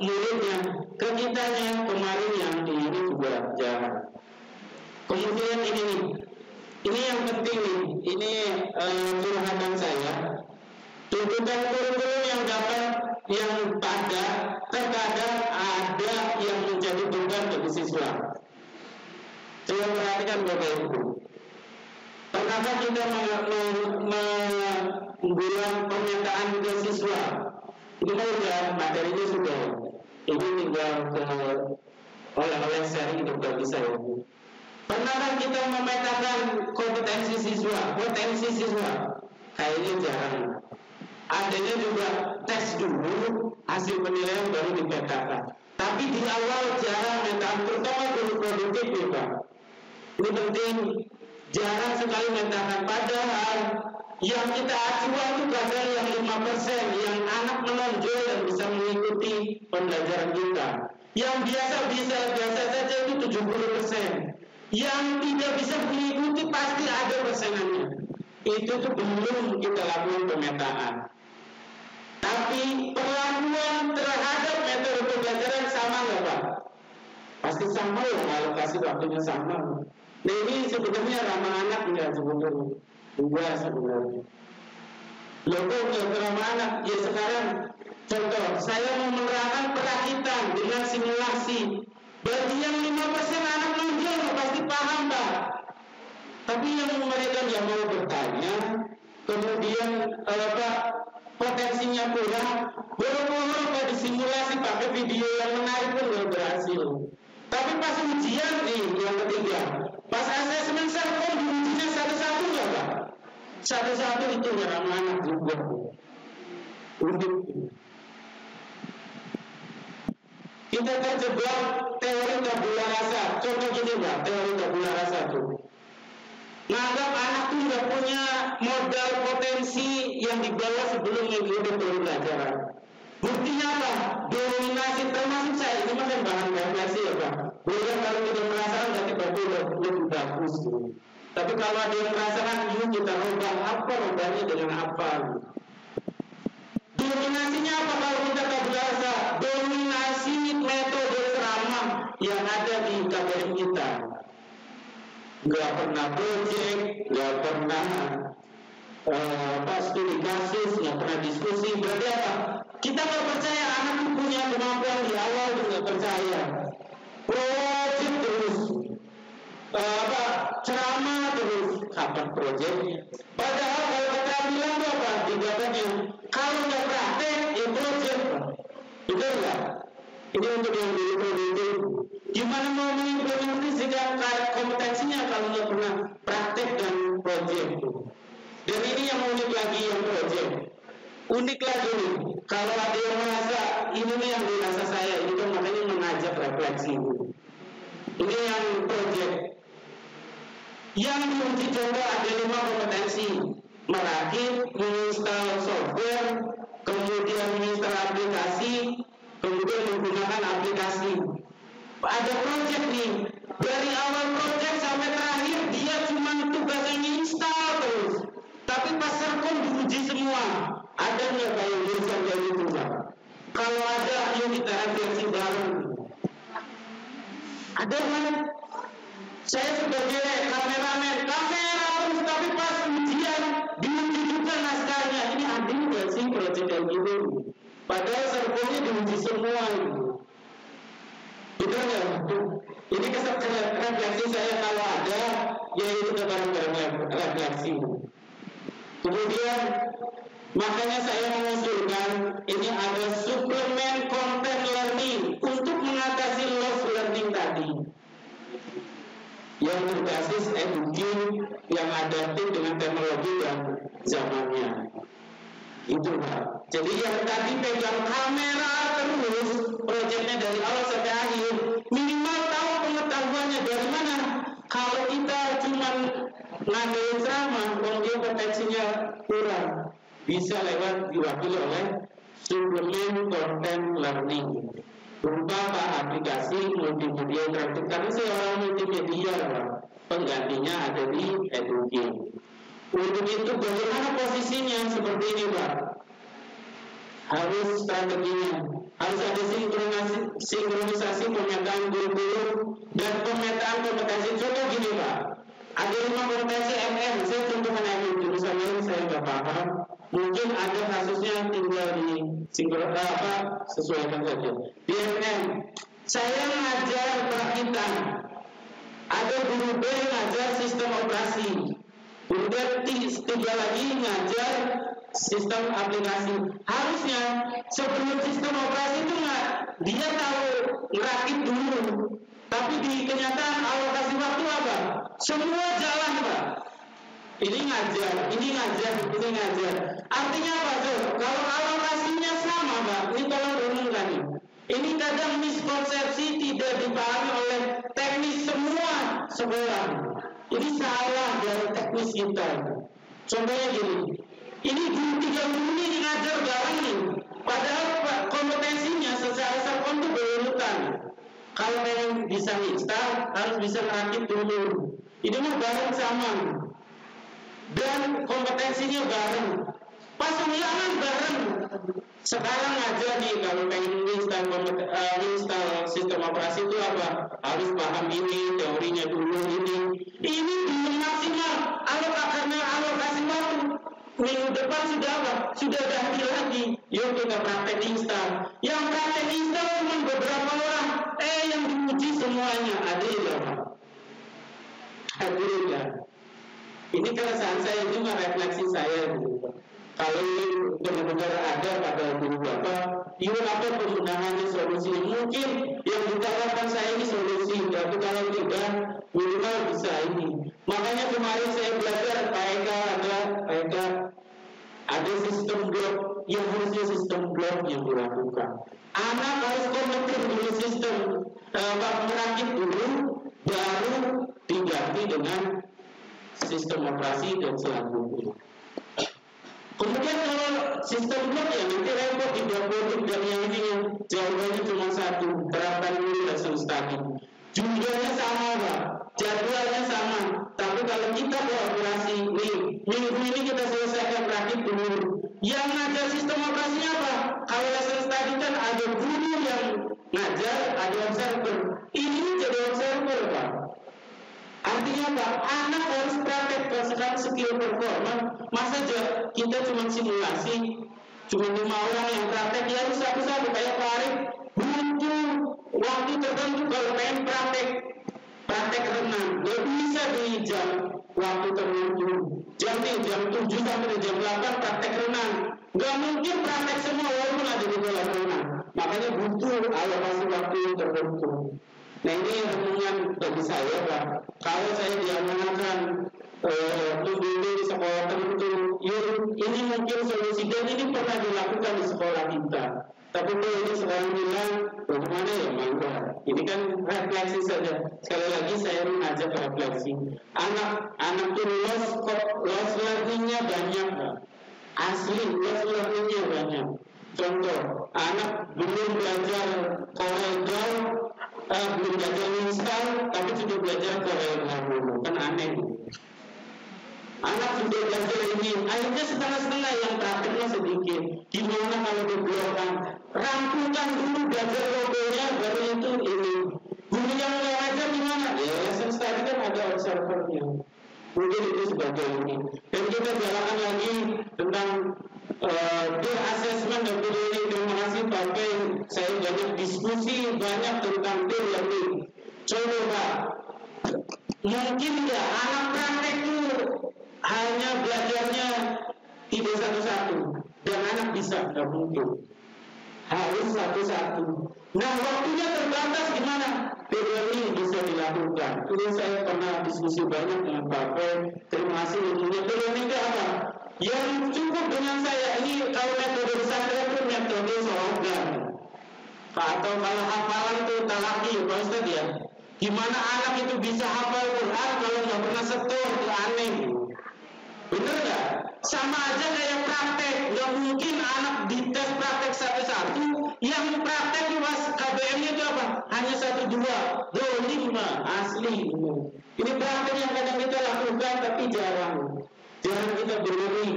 mulutnya, ke kitanya kemarin yang di ini juga jarang. Kemudian ini yang penting nih, ini curhatan saya. Tuntutan kurikulum yang dapat yang padat terkadang ada yang menjadi beban bagi siswa. Coba perhatikan Bapak Ibu. Pernahkah kita membuat pemetaan ke siswa? Ini sudah materinya sudah. Ini tinggal ke oleh sharing juga bisa ya. Pernahkah kita memetakan kompetensi siswa, potensi siswa? Kayaknya jarang. Adanya juga tes dulu, hasil penilaian baru dipetakan. Tapi di awal jarang metaan, terutama guru produktif ya Pak. Ini penting, jarang sekali metakan. Padahal yang kita acuan itu kadang yang 5%, yang anak menonjol dan bisa mengikuti pembelajaran kita. Yang biasa saja itu 70%. Yang tidak bisa mengikuti pasti ada persenannya. Itu tuh belum kita lakukan pemetaan. Tapi perlakuan terhadap metode pembelajaran sama nggak Pak? Pasti sama ya, alokasi waktunya sama. Nah ini sebenarnya ramah anak nggak sebetulnya? Enggak sebenarnya. Loh kok nggak ramah anak? Ya sekarang contoh, saya mau menerangkan perakitan dengan simulasi. Bagi yang 5% anak nonjol pasti paham Pak. Tapi yang mereka yang mau bertanya, kemudian potensinya kurang, boro-boro Pak disimulasi pakai video yang menarik pun nggak berhasil. Tapi pas ujian nih yang ketiga, pas asesmen serpon diujinya satu-satu nggak Pak? Satu-satu itu ramah anak juga. Untuk kita terjebak teori tabula rasa. Contoh gini Pak, teori tabula rasa itu. Menganggap anak itu nggak punya modal potensi yang dibawa sebelum mengikuti pembelajaran. Buktinya apa? Dominasi termasuk saya ini kan bahan dominasi ya Pak. Bukan kalau kita merasakan berarti bagus lebih bagus. Tapi kalau ada yang merasakan yuk kita rubah apa rubahnya dengan apa. Dominasinya apa kalau kita tabula rasa? Dominasi metode ceramah yang ada di KBM kita. Gak pernah project, gak pernah studi kasus, gak pernah diskusi. Berarti apa? Kita gak percaya anak itu punya kemampuan di awal itu gak percaya. Project terus, ceramah terus, kapan projectnya? Padahal kalau kita bilang apa? Dikatakan kalau gak praktek, ya project. Betul gak? Ini untuk yang diri produktif. Gimana mau mengimplementasikan kompetensinya kalau nggak pernah praktek dan project? Dan ini yang unik lagi yang project. Unik lagi nih, kalau ada yang merasa ini nih yang dirasa saya, ini kan makanya mengajak refleksi. Ini yang project. Yang diuji coba ada 5 kompetensi: merakit, menginstal software, kemudian menginstal aplikasi, kemudian menggunakan aplikasi. Ada project nih, dari awal project sampai terakhir dia cuma tugasnya install terus. Tapi pas serkom diuji semua. Ada nggak kayak jurusan kayak gitu Pak? Kalau ada, yuk kita refleksi bareng. Ada kan? Saya sebagai kameramen, kamera terus tapi pas ujian diuji juga naskahnya. Ini adil nggak sih project kayak gitu? Padahal serkomnya diuji semua gitu. Betul ya? Ini kesempatan refleksi saya kalau ada, yaitu barang-barang refleksi. Kemudian, makanya saya mengusulkan ini ada suplemen content learning untuk mengatasi lost learning tadi. Yang berbasis eduking yang adaptif dengan teknologi dan zamannya. Itu Pak. Jadi yang tadi pegang kamera terus proyeknya dari awal sampai akhir, minimal tahu pengetahuannya dari mana. Kalau kita cuma ngandelin ceramah, mungkin potensinya kurang. Bisa lewat diwakili oleh suplemen content learning. Berupa aplikasi multimedia interaktif. Karena saya orang multimedia Pak. Penggantinya ada di eduking. Untuk itu bagaimana posisinya seperti ini Pak? Harus strateginya, harus ada sinkronisasi pemetaan kurikulum dan pemetaan kompetensi. Contoh gini Pak, ada 5 kompetensi MM, saya contohkan MM, jurusan ini saya nggak paham. Mungkin ada sesuaikan saja. BMM, saya ngajar perakitan, ada guru B ngajar sistem operasi, guru B tiga lagi ngajar sistem aplikasi. Harusnya sebelum sistem operasi itu dia tahu ngerakit dulu, tapi di kenyataan alokasi waktu apa? Semua jalan Pak. Ini ngajar. Artinya apa tuh? Kalau alokasinya sama Pak, ini kalau renungkan nih. Ini kadang miskonsepsi tidak dipahami oleh teknis semua sekolah. Ini salah dari teknis kita. Contohnya gini, ini guru 3 guru ini ngajar bareng nih. Padahal kompetensinya secara sarkon itu berurutan. Kalau pengen bisa install, harus bisa ngerakit dulu. Ini mah bareng sama. Dan kompetensinya bareng. Pas ulangan bareng. Sekarang aja nih kalau pengen install sistem operasi itu apa? Harus paham ini, teorinya dulu ini. Ini belum maksimal. Karena alokasi waktu minggu depan sudah apa? Sudah ganti lagi. Yuk kita praktek install. Yang praktek install cuma beberapa orang. Yang diuji semuanya adil ya Pak. Adil ya. Ini keresahan saya juga, refleksi saya gitu. Kalau ini benar-benar ada pada guru Bapak, ini apa penggunaannya solusi? Mungkin yang ditawarkan saya ini solusi, tapi kalau tidak minimal bisa ini. Makanya kemarin saya belajar Pak Eka ada sistem blok yang harusnya sistem blok yang dilakukan. Anak harus kompeten dulu sistem merakit dulu, baru diganti dengan sistem operasi dan selanjutnya. Kemudian kalau sistem blok ya nanti repot di blok dan yang ini jawabannya cuma satu, terapkan dulu lesson study. Jumlahnya sama Pak, jadwalnya sama. Tapi kalau kita kolaborasi, nih minggu ini kita selesaikan rakit dulu. Yang ngajar sistem operasinya apa? Kalau lesson study kan ada guru yang ngajar, ada observer. Ini jadi observer Pak. Artinya apa? Anak harus praktek berdasarkan skill performa. Masa aja kita cuma simulasi, cuma 5 orang yang praktek, ya harus satu-satu kayak Pak Arif. Butuh waktu tertentu kalau pengen praktek renang. Gak bisa di jam waktu tertentu. Jam 7 sampai jam 8 praktek renang. Gak mungkin praktek semua walaupun ada di kolam renang. Makanya butuh alokasi waktu tertentu. Nah ini renungan bagi saya Pak. Kalau saya diamanahkan dulu di sekolah tertentu, ini mungkin solusi dan ini pernah dilakukan di sekolah kita. Tapi kalau ini sekarang bilang bagaimana ya mangga. Ini kan refleksi saja. Sekali lagi saya mengajak refleksi. Anak itu loss learning-nya banyak Pak. Asli loss learning-nya banyak. Contoh, anak belum belajar CorelDRAW, belum belajar install, tapi sudah belajar CorelDRAW dulu, kan aneh. Anak sudah belajar ini, akhirnya setengah-setengah yang praktiknya sedikit. Gimana kalau diblokkan? Rampungkan dulu belajar logonya, baru itu ini. Guru yang nggak ngajar gimana? Ya, lesson study kan ada observernya. Mungkin itu sebagai ini. Dan kita jalankan lagi tentang peer assessment dan peer learning. Terima kasih Pak Pen. Saya banyak diskusi banyak tentang peer learning. Coba mungkin ya anak praktek itu hanya belajarnya tidak satu-satu dan anak bisa, tidak mungkin. Harus satu-satu. Nah waktunya terbatas gimana? Peer learning bisa dilakukan. Ini saya pernah diskusi banyak dengan Pak Pen. Terima kasih ilmunya. Peer learning itu apa? Yang cukup dengan saya ini kalau metode pesantren itu metode slogan. Atau kalau hafalan itu talaki Pak Ustaz ya. Gimana anak itu bisa hafal Quran kalau nggak pernah setor, itu aneh. Bener nggak? Sama aja kayak praktek. Nggak mungkin anak dites praktek satu-satu. Yang praktek luas KBM-nya itu apa? Hanya 1, 2, 5 asli. Ini praktek yang kadang kita lakukan tapi jarang kita beri.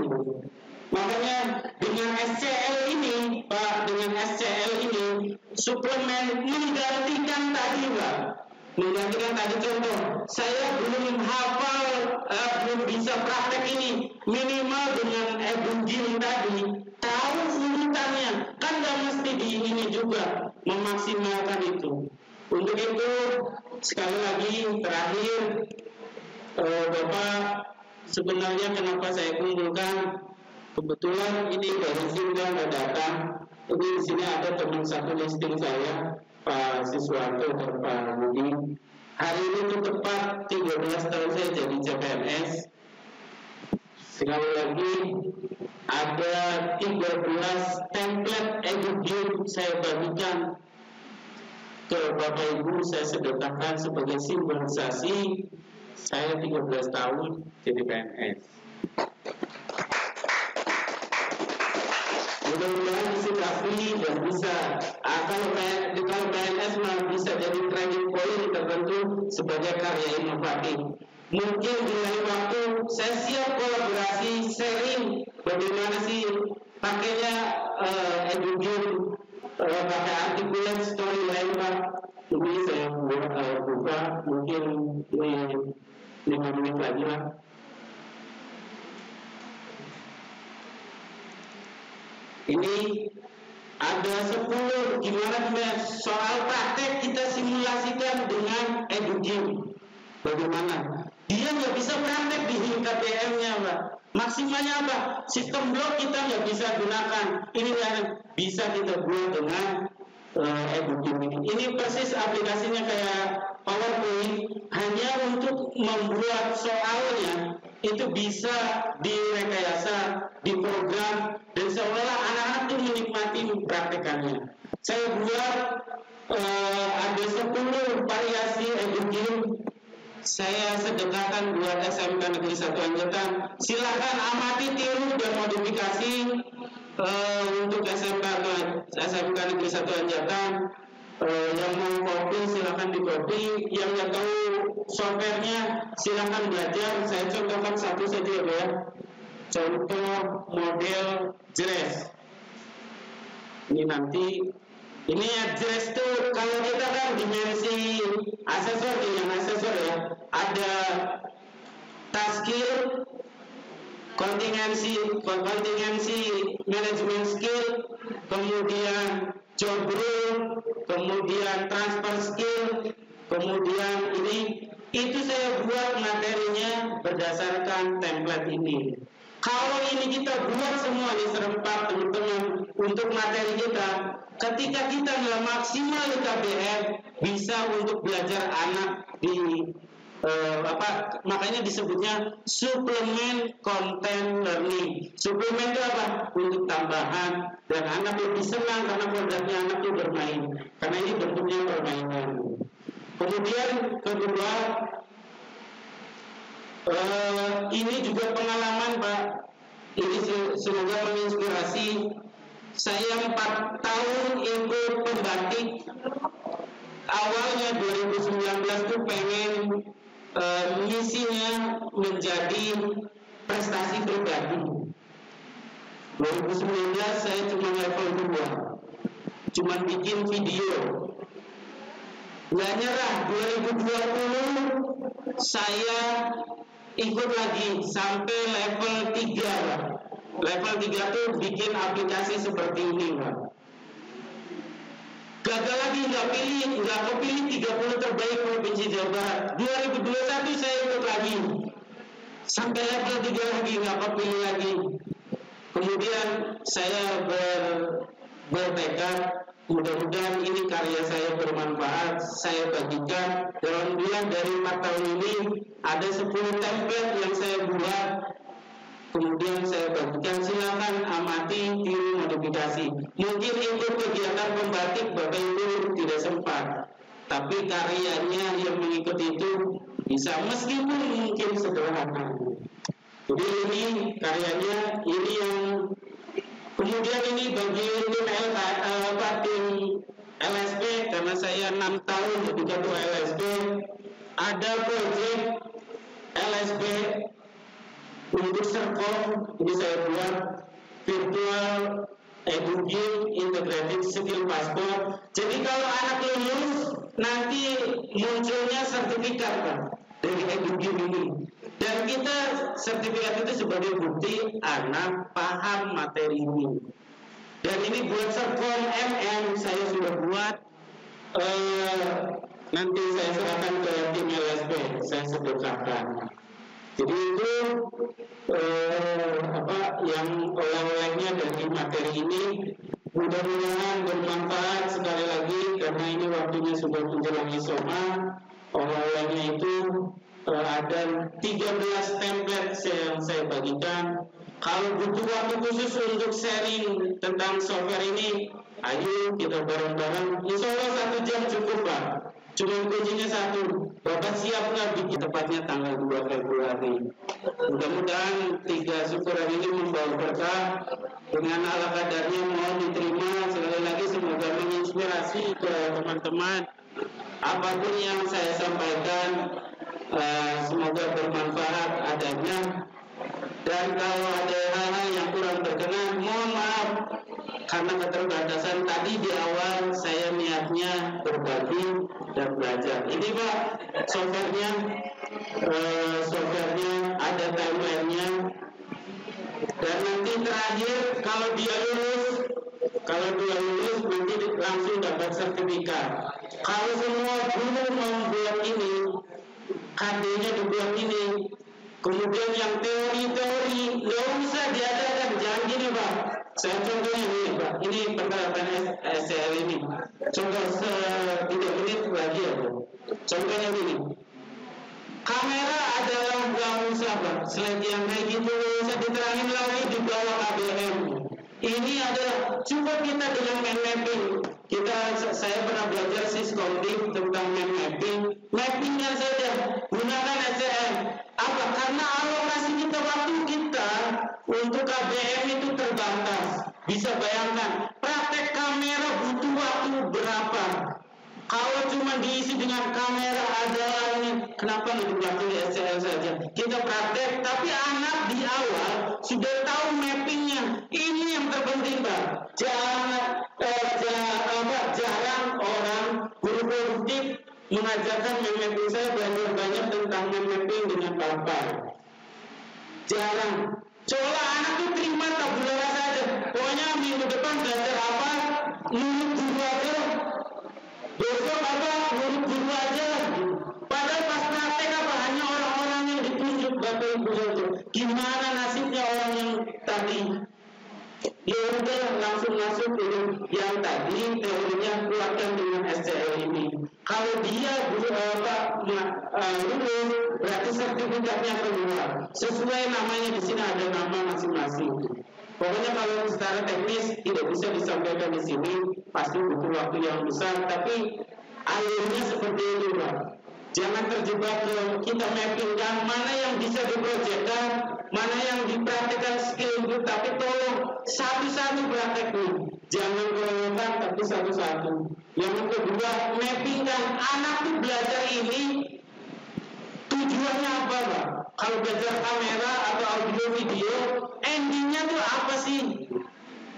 Makanya dengan SCL ini Pak, dengan SCL ini suplemen menggantikan tadi Pak. Menggantikan tadi contoh, saya belum hafal, belum bisa praktek ini, minimal dengan Ebugil tadi, tahu urutannya, kan nggak mesti di ini juga memaksimalkan itu. Untuk itu sekali lagi terakhir, Bapak, sebenarnya kenapa saya kumpulkan, kebetulan ini dari Singga nggak datang. Ini di sini ada teman satu listing saya, Pak Siswanto dan Pak Budi. Hari ini itu tepat 13 tahun saya jadi CPNS. Sekali lagi ada 13 template educate saya bagikan ke Bapak Ibu, saya sedekahkan sebagai simbolisasi saya 13 tahun jadi PNS. Mudah-mudahan disikapi dan bisa kalau PNS malah bisa jadi training point tertentu sebagai karya inovatif. Mungkin di lain waktu saya siap kolaborasi, sharing bagaimana sih pakainya educate, pakai articulate storyline Pak. Ini saya buka mungkin ini 5 menit lagi lah. Ini ada 10 gimana soal praktek kita simulasikan dengan educate. Bagaimana? Dia nggak bisa praktek di KTM-nya, Pak. Maksimalnya apa? Sistem blok kita nggak bisa gunakan. Ini yang bisa kita buat dengan educate ini. Ini persis aplikasinya kayak PowerPoint, hanya untuk membuat soalnya itu bisa direkayasa, diprogram, dan seolah anak-anak itu menikmati praktekannya. Saya buat ada 10 variasi educate. Saya sedekahkan buat SMK Negeri 1 Anjetan. Silakan amati, tiru, dan modifikasi untuk SMK Negeri 1 Anjetan. Yang mau copy silakan di copy. Yang nggak tahu softwarenya silakan belajar. Saya contohkan satu saja ya. Contoh model JRES. Ini nanti. Ini address tuh kalau kita kan dimensi asesor ya, ada task skill, kontingensi manajemen skill, kemudian job role, kemudian transfer skill, kemudian ini itu saya buat materinya berdasarkan template ini. Kalau ini kita buat semua di serempak teman-teman untuk materi kita, ketika kita nggak maksimal di KBM, bisa untuk belajar anak di makanya disebutnya suplemen content learning. Suplemen itu apa? Untuk tambahan, dan anak lebih senang karena produknya anak itu bermain. Karena ini bentuknya permainan. Kemudian kedua, ini juga pengalaman Pak. Ini semoga menginspirasi. Saya 4 tahun ikut pembatik. Awalnya 2019 tuh pengen misinya menjadi prestasi pribadi. 2019 saya cuma level 2, cuma bikin video. Nggak nyerah. 2020 saya ikut lagi sampai level 3. Level 3 tuh bikin aplikasi seperti ini Pak. Gagal lagi, nggak kepilih 30 terbaik Provinsi Jawa Barat. 2021 saya ikut lagi sampai level 3 lagi, nggak kepilih lagi. Kemudian saya bertekad, mudah-mudahan ini karya saya bermanfaat, saya bagikan. Dalam bulan dari 4 tahun ini ada 10 template yang saya buat, kemudian saya bagikan. Silakan amati, tiru, modifikasi. Mungkin ikut kegiatan pembatik Bapak Ibu tidak sempat, tapi karyanya yang mengikuti itu bisa, meskipun mungkin sederhana. Jadi ini karyanya, ini yang kemudian ini bagi tim LSP, karena saya 6 tahun jadi ketua LSP. Ada proyek LSP untuk Serkom, ini saya buat virtual educate integrated skill passport. Jadi kalau anak lulus nanti munculnya sertifikat Pak. dari edugim ini. Dan kita sertifikat itu sebagai bukti anak paham materi ini. Dan ini buat Serkom MM saya sudah buat. Nanti saya serahkan ke tim LSP, saya sedekahkan. Jadi itu yang oleh-olehnya dari materi ini. Mudah-mudahan bermanfaat sekali lagi karena ini waktunya sudah menjelang isoma. Oleh-olehnya itu ada 13 template yang saya bagikan. Kalau butuh waktu khusus untuk sharing tentang software ini, ayo kita bareng-bareng. Insya Allah 1 jam cukup Pak. Cuma kuncinya 1. Bapak siap nggak bikin tepatnya tanggal 2 Februari. Mudah-mudahan 3 syukuran ini membawa berkah. Dengan ala kadarnya mohon diterima. Sekali lagi semoga menginspirasi ke teman-teman. Apapun yang saya sampaikan, semoga bermanfaat adanya. Dan kalau ada hal-hal yang kurang berkenan, mohon maaf karena keterbatasan tadi di awal saya niatnya berbagi dan belajar. Ini Pak softwarenya, ada timelinenya. Dan nanti terakhir kalau dia lulus nanti langsung dapat sertifikat. Kalau semua guru membuat ini, KD-nya dibuat ini. Kemudian yang teori-teori nggak usah diadakan, jangan gini Pak. Saya contohnya ini Pak, ini penerapan SCL ini. Contoh 3 menit lagi ya Pak. Contohnya ini, kamera adalah nggak usah Pak. Slide yang kayak gitu nggak usah diterangin lagi di bawah KBM. Ini adalah cukup kita dengan mind mapping. Saya pernah belajar Syscomdip tentang mind mapping. Mappingnya saja gunakan SCL. Apa? Karena alokasi kita waktu kita untuk KBM itu terbatas. Bisa bayangkan, praktek kamera butuh waktu berapa? Kalau cuma diisi dengan kamera ada ini, kenapa nggak dibuat di SCL saja? Kita praktek, tapi anak di awal sudah tahu mappingnya. Ini yang terpenting Pak. Jarang orang guru produktif mengajarkan mind mapping. Saya belajar banyak tentang mind mapping dengan Bapak. Jarang. Seolah anak itu terima tabula rasa aja. Pokoknya minggu depan belajar apa, nurut guru aja. Besok apa, nurut guru aja. Padahal pas praktek apa, hanya orang-orang yang ditunjuk Bapak Ibu saja. Gimana nasibnya orang yang tadi? Ya udah langsung masuk dulu yang tadi teorinya keluarkan dengan SCL ini. Kalau dia lulus, berarti sertifikatnya keluar. Sesuai namanya di sini ada nama masing-masing. Pokoknya kalau secara teknis tidak bisa disampaikan di sini, pasti butuh waktu yang besar. Tapi alurnya seperti itu Pak. Jangan terjebak ke kita mappingkan mana yang bisa diprojekkan, mana yang dipraktikkan skill itu. Tapi tolong satu-satu prakteknya. Jangan kelewatan tapi satu-satu. Yang kedua, mappingkan anak tuh belajar ini tujuannya apa Pak? Kalau belajar kamera atau audio video, endingnya tuh apa sih?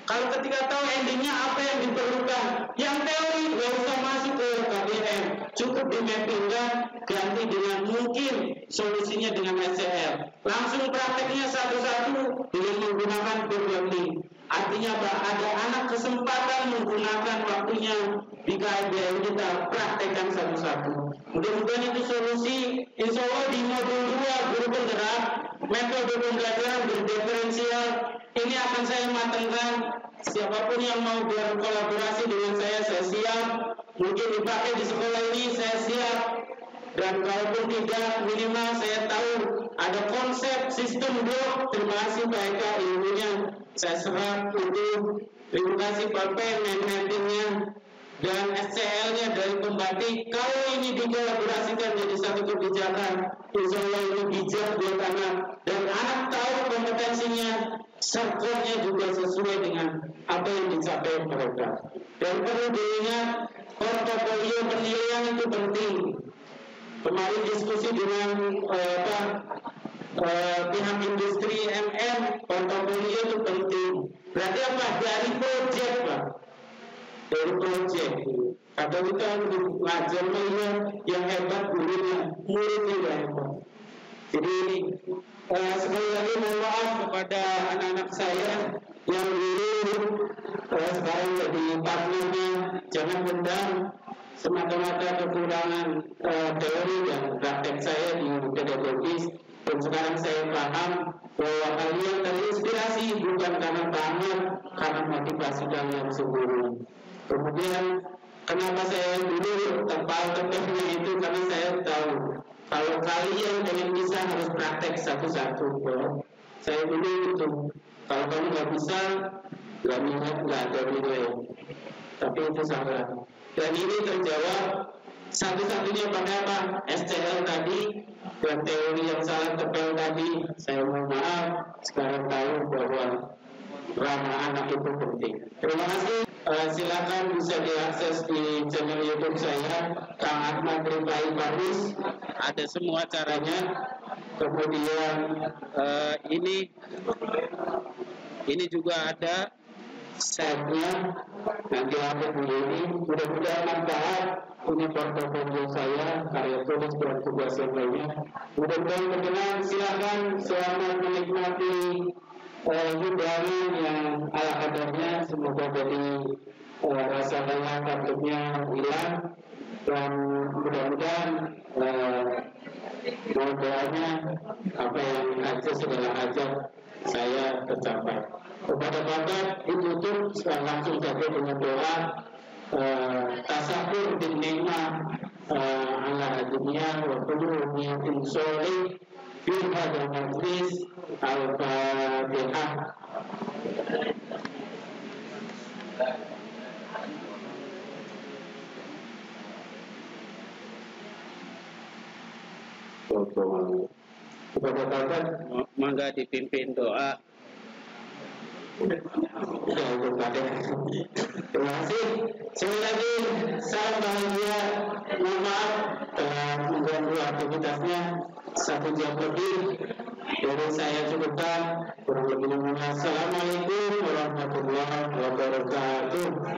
Kalau ketika tahu endingnya apa yang diperlukan, yang teori nggak usah masuk ke KBM, cukup dimappingkan, ganti dengan mungkin solusinya dengan SCL. Langsung prakteknya satu-satu dengan menggunakan programming. Artinya Pak, ada anak kesempatan menggunakan waktunya di KBM, kita praktekkan satu-satu. Mudah-mudahan itu solusi. Insya Allah di modul 2 guru penggerak metode pembelajaran berdiferensial ini akan saya matangkan. Siapapun yang mau berkolaborasi dengan saya siap. Mungkin dipakai di sekolah ini, saya siap. Dan kalaupun tidak, minimal saya tahu ada konsep sistem blok. Terima kasih Pak Eka, ilmunya saya serap untuk. Terima kasih Pak Pen, mappingnya dan SCL-nya dari Pembatik. Kalau ini dikolaborasikan jadi satu kebijakan, insya Allah ini bijak buat anak. Dan anak tahu kompetensinya, servernya juga sesuai dengan apa yang dicapai mereka. Dan perlu diingat, portofolio penilaian itu penting. Kemarin diskusi dengan pihak industri MM, portofolio itu penting. Berarti apa? Dari proyek Pak. Dari proyek. Kadang kita ngajar yang hebat gurunya, muridnya yang hebat. Jadi ini sekali lagi mohon maaf kepada anak-anak saya yang dulu sekarang jadi partnernya. Jangan dendam semata-mata kekurangan teori dan praktek saya di pedagogis. Dan sekarang saya paham bahwa kalian terinspirasi bukan karena tangan, karena motivasi kalian sendiri. Kemudian kenapa saya dulu tepal-tepalnya itu karena saya tahu kalau kalian pengen bisa harus praktek satu-satu. Saya dulu itu kalau kamu nggak bisa, nggak minat, nggak ada nilai. Tapi itu salah. Dan ini terjawab satu-satunya pada apa? SCL tadi dan teori yang salah tepel tadi. Saya mohon maaf, sekarang tahu bahwa ramah anak itu penting. Terima kasih. Silakan bisa diakses di channel YouTube saya, Kang Ahmad Rifai Parus. Ada semua caranya. Kemudian ini juga ada setnya. Nanti ada begini. Mudah-mudahan manfaat. Ini portofolio saya, karya tulis dan tugas yang lainnya. Mudah-mudahan berkenan. Silakan selamat menikmati hidangan yang ala kadarnya. Semoga jadi rasa lelah kantuknya hilang, dan mudah-mudahan doanya apa yang aja segala aja saya tercapai. Kepada Bapak ditutup langsung saja dengan doa tasakur bin nikmah ala dunia wa kullu min sholih fi hadzal majlis al-Fatihah. Kepada Bapak mangga dipimpin doa. Terima kasih. Sekali lagi salam bahagia. Mohon maaf telah mengganggu aktivitasnya 1 jam lebih. Dari saya cukupkan. Kurang lebih. Assalamualaikum warahmatullahi wabarakatuh.